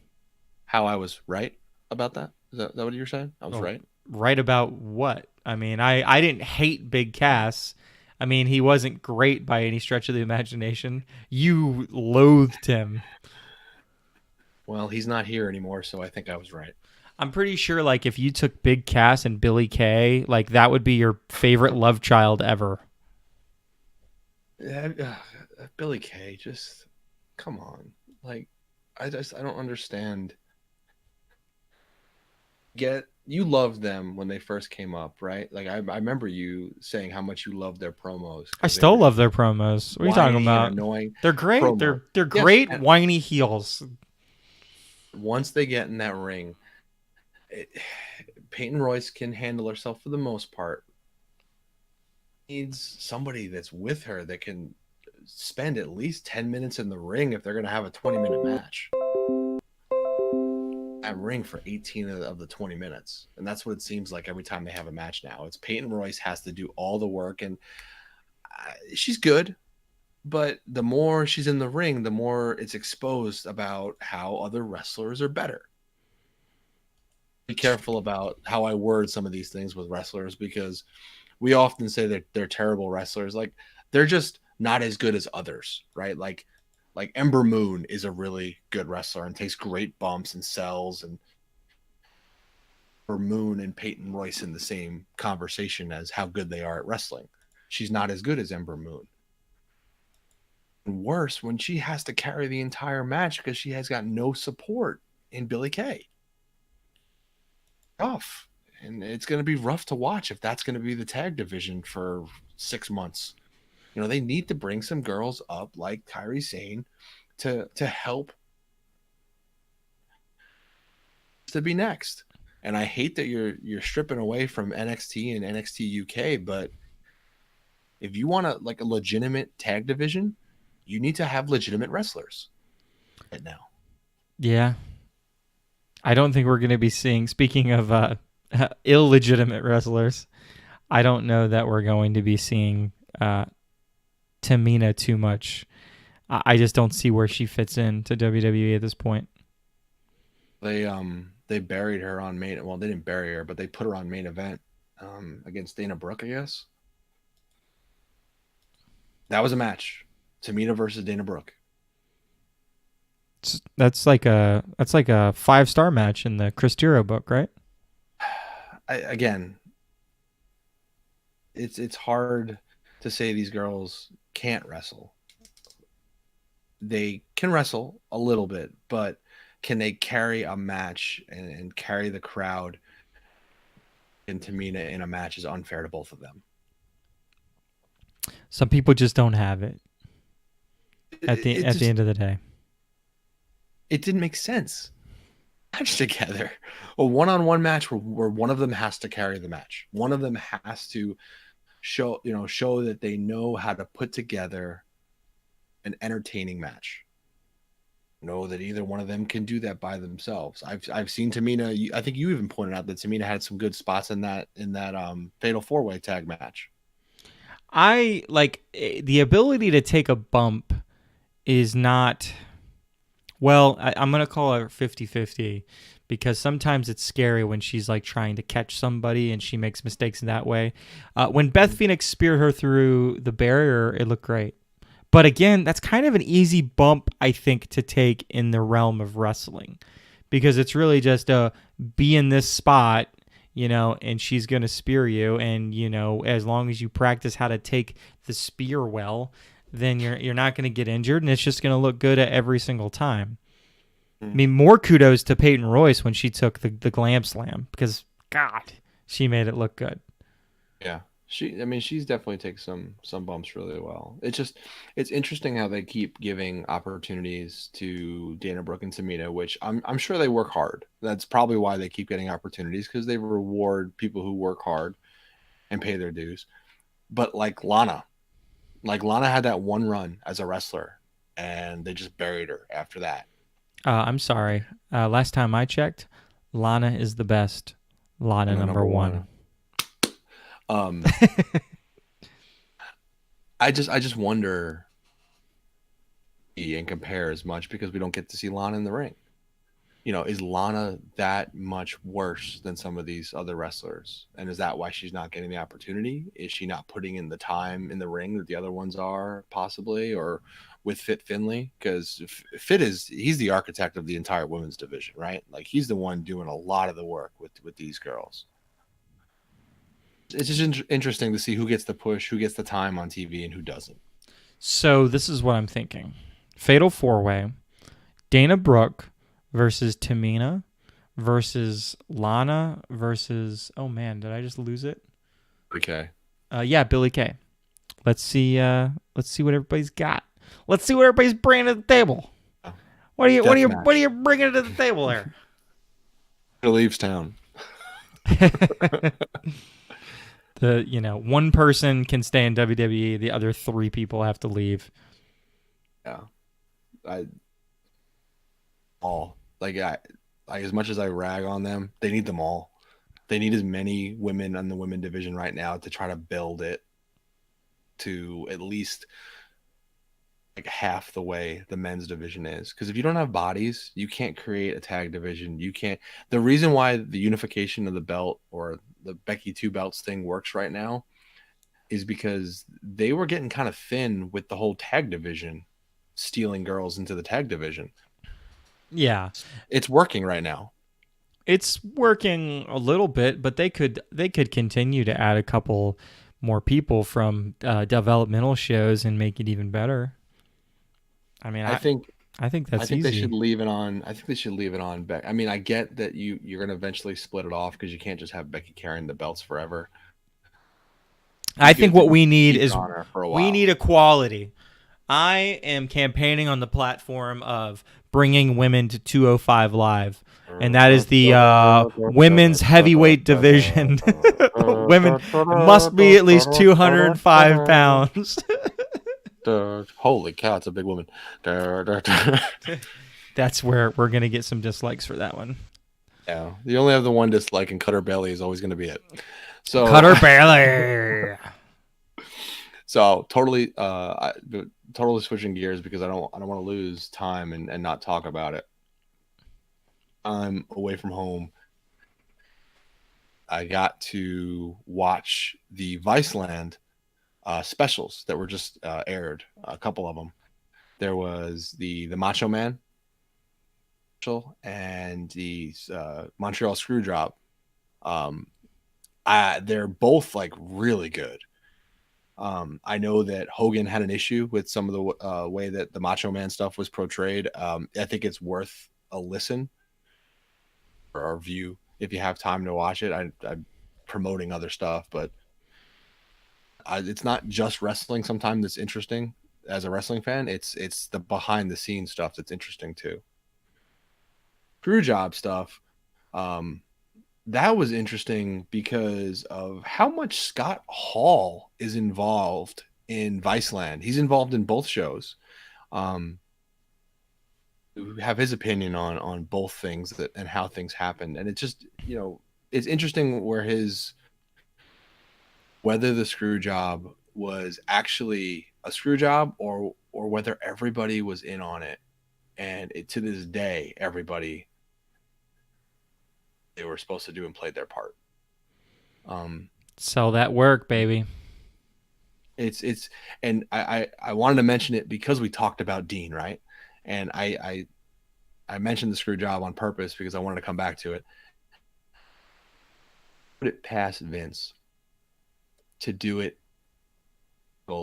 How I was right about that? Is that what you were saying? I was right. Right about what? I mean, I didn't hate Big Cass. I mean, he wasn't great by any stretch of the imagination. You loathed him. Well, he's not here anymore, so I think I was right. I'm pretty sure, like, if you took Big Cass and Billy Kay, like, that would be your favorite love child ever. Billy Kay, just come on. Like, I don't understand. You loved them when they first came up, right? Like I remember you saying how much you loved their promos. I still love their promos. What are you talking about? Annoying. They're great. Promo. They're Yes, great whiny heels. Once they get in that ring, Peyton Royce can handle herself for the most part. Needs somebody that's with her that can spend at least 10 minutes in the ring if they're going to have a 20-minute match. That ring for 18 of the 20 minutes. And that's what it seems like every time they have a match now. It's Peyton Royce has to do all the work, and she's good. But the more she's in the ring, the more it's exposed about how other wrestlers are better. Be careful about how I word some of these things with wrestlers because we often say that they're terrible wrestlers. Like they're just not as good as others, right? Like Ember Moon is a really good wrestler and takes great bumps and sells, and Ember Moon and Peyton Royce in the same conversation as how good they are at wrestling. She's not as good as Ember Moon. And worse when she has to carry the entire match because she has got no support in Billy Kay. Tough. And it's going to be rough to watch if that's going to be the tag division for 6 months. You know, they need to bring some girls up like Kairi Sane to help to be next. And I hate that you're stripping away from NXT and NXT UK, but if you want a legitimate tag division, you need to have legitimate wrestlers right now. Yeah. I don't think we're going to be seeing, speaking of illegitimate wrestlers, I don't know that we're going to be seeing Tamina too much. I just don't see where she fits into WWE at this point. They buried her on main. Well, they didn't bury her, but they put her on main event against Dana Brooke, I guess. That was a match. Tamina versus Dana Brooke. That's like a 5-star match in the Chris Tiro book, right? Again, it's hard to say these girls can't wrestle. They can wrestle a little bit, but can they carry a match and carry the crowd? And Tamina in a match is unfair to both of them. Some people just don't have it. At the end of the day, it didn't make sense. Match together, a one-on-one match where one of them has to carry the match. One of them has to show that they know how to put together an entertaining match. know that either one of them can do that by themselves. I've seen Tamina. I think you even pointed out that Tamina had some good spots in that fatal four way tag match. I like the ability to take a bump is not, well, I'm going to call her 50-50 because sometimes it's scary when she's like trying to catch somebody and she makes mistakes in that way. When Beth Phoenix speared her through the barrier, it looked great. But again, that's kind of an easy bump, I think, to take in the realm of wrestling because it's really just a be in this spot, and she's going to spear you. And, as long as you practice how to take the spear well, then you're not going to get injured, and it's just going to look good at every single time. I mean, more kudos to Peyton Royce when she took the glam slam because, God, she made it look good. Yeah. She's definitely taken some bumps really well. It's interesting how they keep giving opportunities to Dana Brooke and Tamina, which I'm sure they work hard. That's probably why they keep getting opportunities because they reward people who work hard and pay their dues. But like Lana had that one run as a wrestler, and they just buried her after that. I'm sorry. Last time I checked, Lana is the best. Lana And number one. Um, I just wonder and compare as much because we don't get to see Lana in the ring. Is Lana that much worse than some of these other wrestlers? And is that why she's not getting the opportunity? Is she not putting in the time in the ring that the other ones are, possibly, or with Fit Finley? Because he's the architect of the entire women's division, right? Like he's the one doing a lot of the work with these girls. It's just interesting to see who gets the push, who gets the time on TV, and who doesn't. So this is what I'm thinking. Fatal 4-Way, Dana Brooke versus Tamina versus Lana versus, oh man, did I just lose it? Okay. Yeah, Billy Kay. Let's see what everybody's got. Let's see what everybody's bringing to the table. What are you bringing to the table there? Leaves town. One person can stay in WWE, the other 3 people have to leave. Yeah. As much as I rag on them, they need them all. They need as many women on the women division right now to try to build it to at least like half the way the men's division is. Because if you don't have bodies, you can't create a tag division. You can't. The reason why the unification of the belt or the Becky 2 belts thing works right now is because they were getting kind of thin with the whole tag division, stealing girls into the tag division. Yeah. It's working right now. It's working a little bit, but they could continue to add a couple more people from developmental shows and make it even better. I mean, I think that's easy. They should leave it on. I think they should leave it on Becky. I mean, I get that you're going to eventually split it off because you can't just have Becky carrying the belts forever. I think what we need is we need equality. I am campaigning on the platform of bringing women to 205 Live, and that is the women's heavyweight division. Women must be at least 205 pounds. Holy cow, it's a big woman. That's where we're going to get some dislikes for that one. Yeah, you only have the one dislike, and Cutter Bailey is always going to be it. So Cutter Bailey. So totally switching gears because I don't want to lose time and not talk about it. I'm away from home. I got to watch the Viceland specials that were just aired. A couple of them. There was the Macho Man special and the Montreal Screwjob. They're both like really good. I know that Hogan had an issue with some of the way that the Macho Man stuff was portrayed. I think it's worth a listen or a view if you have time to watch it. I'm promoting other stuff, but it's not just wrestling. Sometimes that's interesting as a wrestling fan. It's the behind the scenes stuff that's interesting too. Screw job stuff. That was interesting because of how much Scott Hall is involved in Viceland. He's involved in both shows. have his opinion on both things that and how things happened, and it's just it's interesting where his whether the screw job was actually a screw job or whether everybody was in on it, and to this day everybody they were supposed to do and played their part. Sell that work, baby. It's and I wanted to mention it because we talked about Dean, right? And I mentioned the screw job on purpose because I wanted to come back to it. Put it past Vince to do it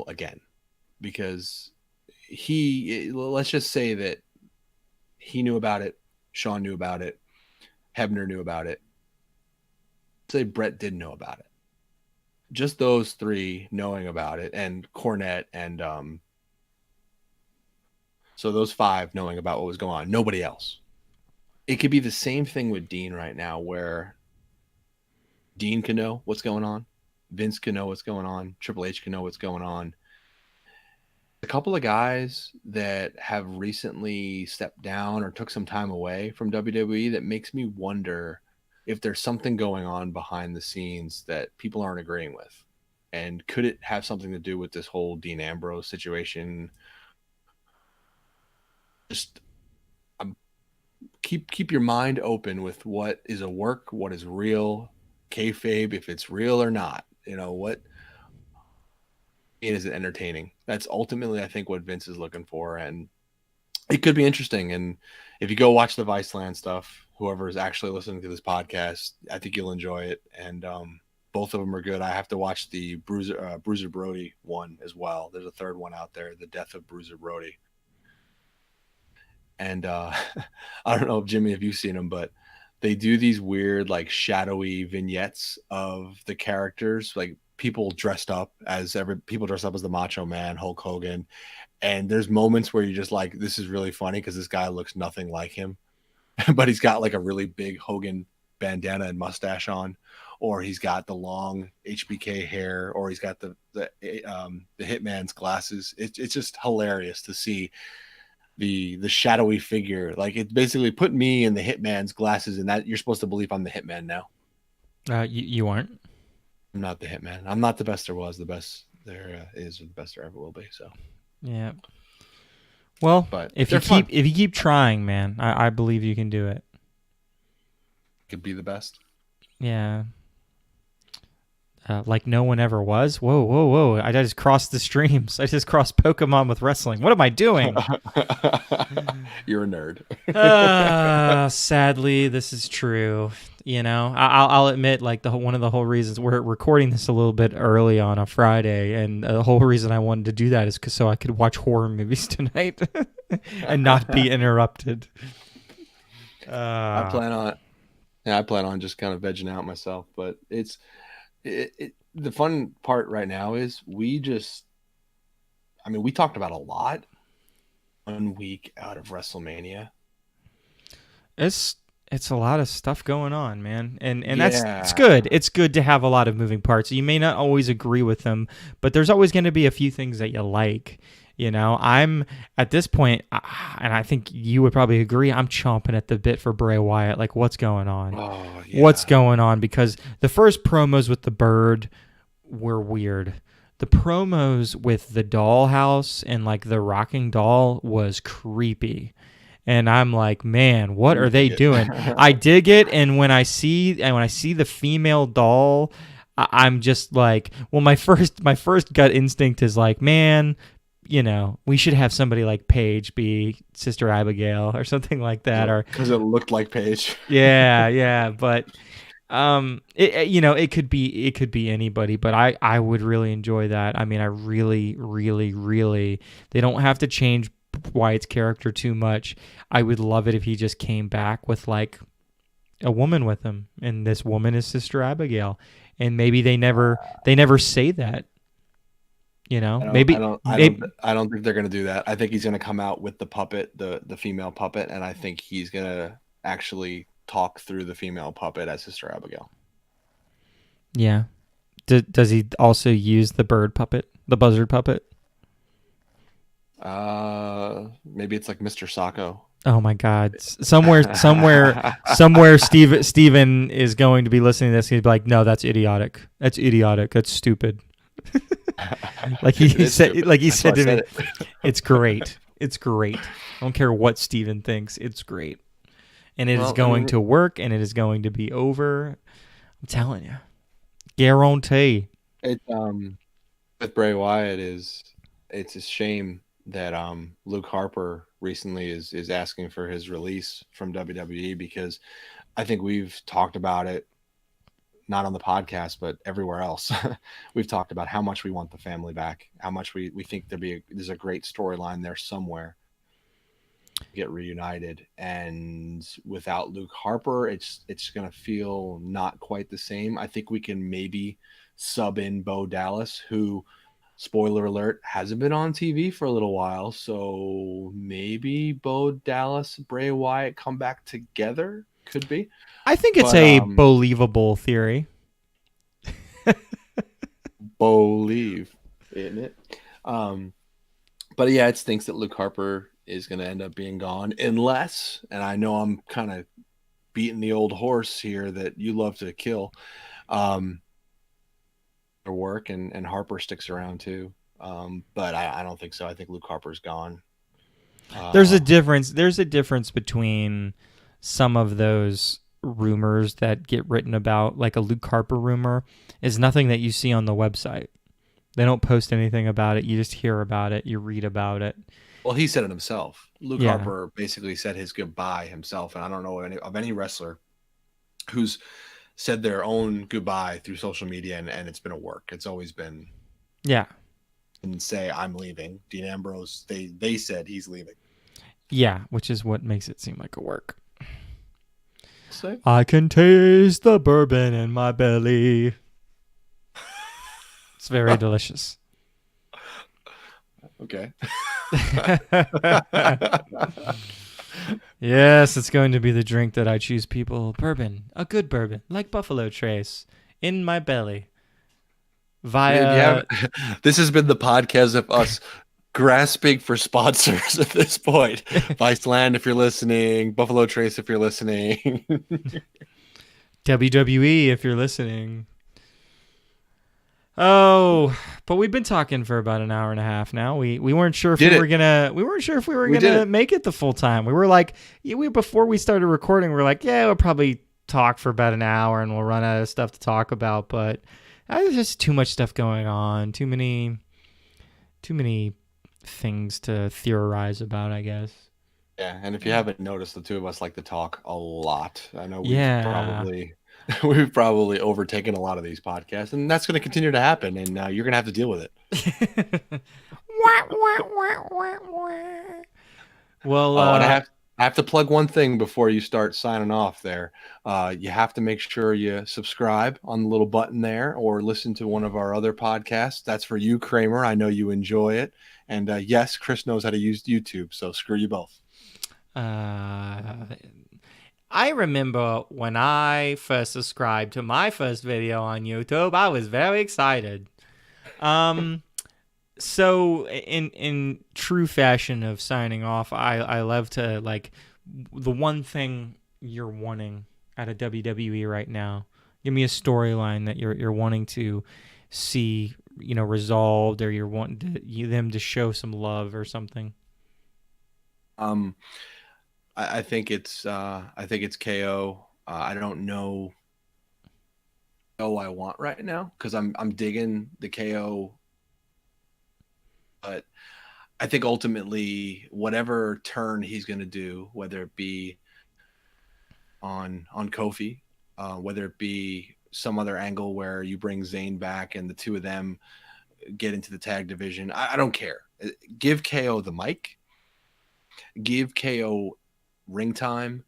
again, because let's just say that he knew about it, Sean knew about it, Hebner knew about it. Say Brett didn't know about it. Just those three knowing about it, and Cornette, and so those five knowing about what was going on. Nobody else. It could be the same thing with Dean right now, where Dean can know what's going on, Vince can know what's going on, Triple H can know what's going on. A couple of guys that have recently stepped down or took some time away from WWE, that makes me wonder if there's something going on behind the scenes that people aren't agreeing with. And could it have something to do with this whole Dean Ambrose situation? Just keep your mind open with what is a work, what is real, kayfabe, if it's real or not. What is it entertaining? That's ultimately, I think, what Vince is looking for, and it could be interesting. And if you go watch the Viceland stuff, whoever is actually listening to this podcast, I think you'll enjoy it. And both of them are good. I have to watch the Bruiser Brody one as well. There's a third one out there, The Death of Bruiser Brody. And I don't know, Jimmy, if you've seen them, but they do these weird, like, shadowy vignettes of the characters, like people dressed up as the Macho Man, Hulk Hogan. And there's moments where you're just like, this is really funny because this guy looks nothing like him, but he's got like a really big Hogan bandana and mustache on, or he's got the long HBK hair, or he's got the Hitman's glasses. It's just hilarious to see the shadowy figure. Like, it basically put me in the Hitman's glasses, and that you're supposed to believe I'm the Hitman now. You aren't. I'm not the Hitman. I'm not the best there was. The best there is, or the best there ever will be. So yeah. Well, but if you keep trying, man, I believe you can do it. Could be the best. Yeah. Like no one ever was. Whoa. I just crossed the streams. I just crossed Pokemon with wrestling. What am I doing? You're a nerd. Sadly, this is true. I'll admit, like, one of the whole reasons we're recording this a little bit early on a Friday, and the whole reason I wanted to do that is so I could watch horror movies tonight and not be interrupted. I plan on just kind of vegging out myself, but the fun part right now is we talked about a lot 1 week out of WrestleMania. It's a lot of stuff going on, man. And yeah. It's good. It's good to have a lot of moving parts. You may not always agree with them, but there's always going to be a few things that you like. I'm at this point, and I think you would probably agree, I'm chomping at the bit for Bray Wyatt. Like, what's going on? Oh, yeah. What's going on? Because the first promos with the bird were weird. The promos with the dollhouse and, like, the rocking doll was creepy. And I'm like, man, what are they doing? I dig it, and when I see the female doll, I'm just like, well, my first gut instinct is like, man, we should have somebody like Paige be Sister Abigail or something like that, or because it looked like Paige. yeah, but it could be anybody, but I would really enjoy that. I mean, I really, really, really, they don't have to change Wyatt's character too much. I would love it if he just came back with, like, a woman with him, and this woman is Sister Abigail, and maybe they never say that. I don't think they're gonna do that. I think he's gonna come out with the puppet, the female puppet, and I think he's gonna actually talk through the female puppet as Sister Abigail. Yeah. Does he also use the bird puppet, the buzzard puppet? Maybe it's like Mr. Sacco. Oh my God! Somewhere, Steven is going to be listening to this. He'd be like, "No, that's idiotic. That's idiotic. That's stupid." Like It he is said, stupid. like he That's why said I to me, said it. "It's great. It's great. I don't care what Steven thinks. It's great, and it is Well, I going mean, to work, and it is going to be over. I'm telling you, guarantee." it with Bray Wyatt it's a shame that Luke Harper recently is asking for his release from WWE, because I think we've talked about it, not on the podcast but everywhere else. We've talked about how much we want the family back, how much we think there's a great storyline there somewhere, get reunited. And without Luke Harper, it's going to feel not quite the same. I think we can maybe sub in Bo Dallas, who, spoiler alert, hasn't been on TV for a little while. So maybe Bo Dallas, Bray Wyatt come back together, could be. I think it's But a believable theory. believe in it. But yeah, it stinks that Luke Harper is going to end up being gone, unless, and I know I'm kind of beating the old horse here that you love to kill, their work, and Harper sticks around too. But I don't think so. I think Luke Harper's gone. There's a difference. There's a difference between some of those rumors that get written about, like a Luke Harper rumor, is nothing that you see on the website. They don't post anything about it. You just hear about it. You read about it. Well, he said it himself. Luke Yeah. Harper basically said his goodbye himself, and I don't know of any wrestler who's said their own goodbye through social media, and it's been a work. It's always been, Yeah. and say, I'm leaving. Dean Ambrose, they said he's leaving. Yeah, which is what makes it seem like a work. Say? I can taste the bourbon in my belly. It's very delicious. Okay. Yes, it's going to be the drink that I choose people. Bourbon. A good bourbon. Like Buffalo Trace. In my belly. Via... This has been the podcast of us grasping for sponsors at this point. Viceland, if you're listening. Buffalo Trace, if you're listening. WWE, if you're listening. Oh, but we've been talking for about an hour and a half now. We weren't sure if we were gonna make it the full time. We were like, before we started recording, we were like, yeah, we'll probably talk for about an hour and we'll run out of stuff to talk about. But there's just too much stuff going on, too many things to theorize about, I guess. Yeah, and if you haven't noticed, the two of us like to talk a lot. I know we've probably overtaken a lot of these podcasts, and that's going to continue to happen, and you're going to have to deal with it. Well, and I have to plug one thing before you start signing off there. You have to make sure you subscribe on the little button there, or listen to one of our other podcasts. That's for you, Kramer. I know you enjoy it. And yes, Chris knows how to use YouTube, so screw you both. I remember when I first subscribed to my first video on YouTube, I was very excited. So in true fashion of signing off, I love to, like, the one thing you're wanting out of WWE right now. Give me a storyline that you're wanting to see, resolved, or you're wanting them to show some love or something. I think it's KO. I don't know I want right now, because I'm digging the KO, but I think ultimately whatever turn he's going to do, whether it be on Kofi, whether it be some other angle where you bring Zayn back and the two of them get into the tag division, I don't care. Give KO the mic. Give KO ring time.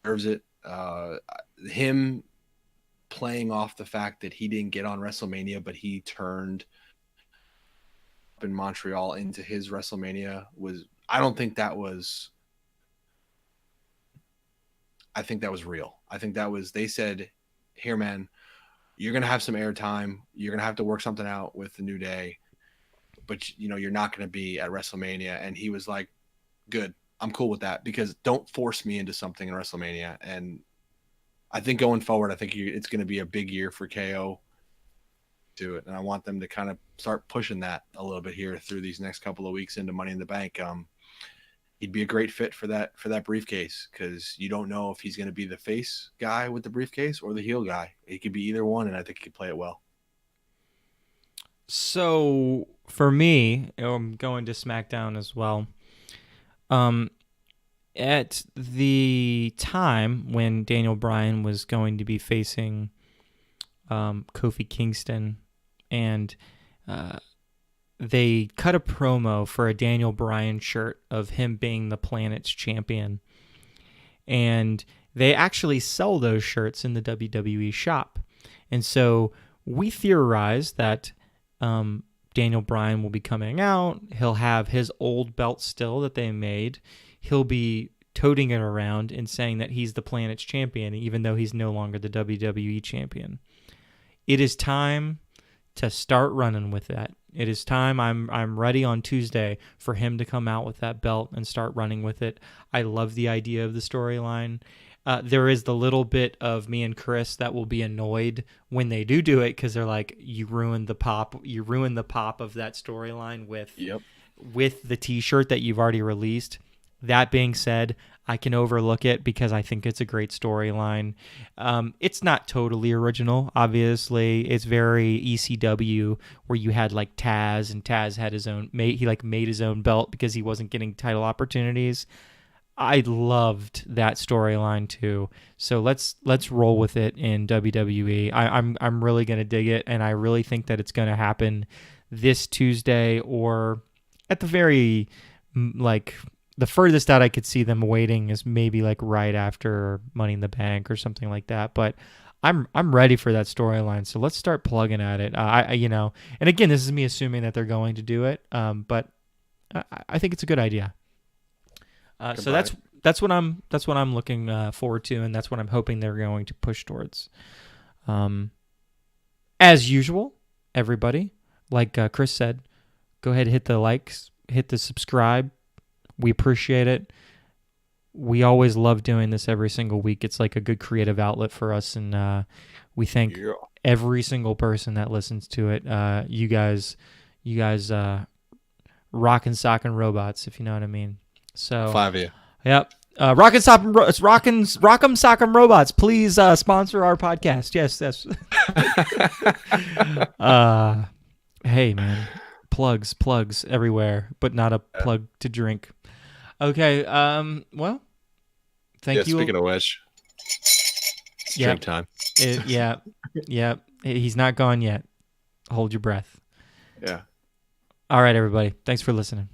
Deserves it. Him playing off the fact that he didn't get on WrestleMania, but he turned up in Montreal into his WrestleMania, I think that was real. I think that was, they said, here, man, you're going to have some airtime. You're going to have to work something out with the New Day, but you're not going to be at WrestleMania. And he was like, good. I'm cool with that, because don't force me into something in WrestleMania. And I think going forward, I think it's going to be a big year for KO to it, and I want them to kind of start pushing that a little bit here through these next couple of weeks into Money in the Bank. He'd be a great fit for that briefcase, because you don't know if he's going to be the face guy with the briefcase or the heel guy. He could be either one, and I think he could play it well. So for me, I'm going to SmackDown as well. At the time when Daniel Bryan was going to be facing Kofi Kingston, and they cut a promo for a Daniel Bryan shirt of him being the Planet's champion. And they actually sell those shirts in the WWE shop. And so we theorized that Daniel Bryan will be coming out. He'll have his old belt still that they made. He'll be toting it around and saying that he's the Planet's champion, even though he's no longer the WWE champion. It is time to start running with that. It is time. I'm ready on Tuesday for him to come out with that belt and start running with it. I love the idea of the storyline. There is the little bit of me and Chris that will be annoyed when they do it, because they're like, you ruined the pop. You ruined the pop of that storyline with the T-shirt that you've already released. That being said, I can overlook it because I think it's a great storyline. It's not totally original, obviously. It's very ECW, where you had like Taz, and Taz had his own. He made his own belt because he wasn't getting title opportunities. I loved that storyline too. So let's roll with it in WWE. I'm really gonna dig it, and I really think that it's gonna happen this Tuesday, or at the very the furthest out I could see them waiting is maybe like right after Money in the Bank or something like that. But I'm ready for that storyline. So let's start plugging at it. And again, this is me assuming that they're going to do it. But I think it's a good idea. So that's what I'm looking forward to, and that's what I'm hoping they're going to push towards. As usual, everybody, like Chris said, go ahead and hit the likes, hit the subscribe. We appreciate it. We always love doing this every single week. It's like a good creative outlet for us, and we thank every single person that listens to it. You guys, rockin' sockin' robots, if you know what I mean. So 5 of you. Yep. Rockin' Sock'em Robots, please sponsor our podcast. Yes. Hey man, plugs everywhere, but not a plug to drink. Okay. Well, thank you. Speaking of which, drink time. Yeah. He's not gone yet. Hold your breath. Yeah. All right, everybody. Thanks for listening.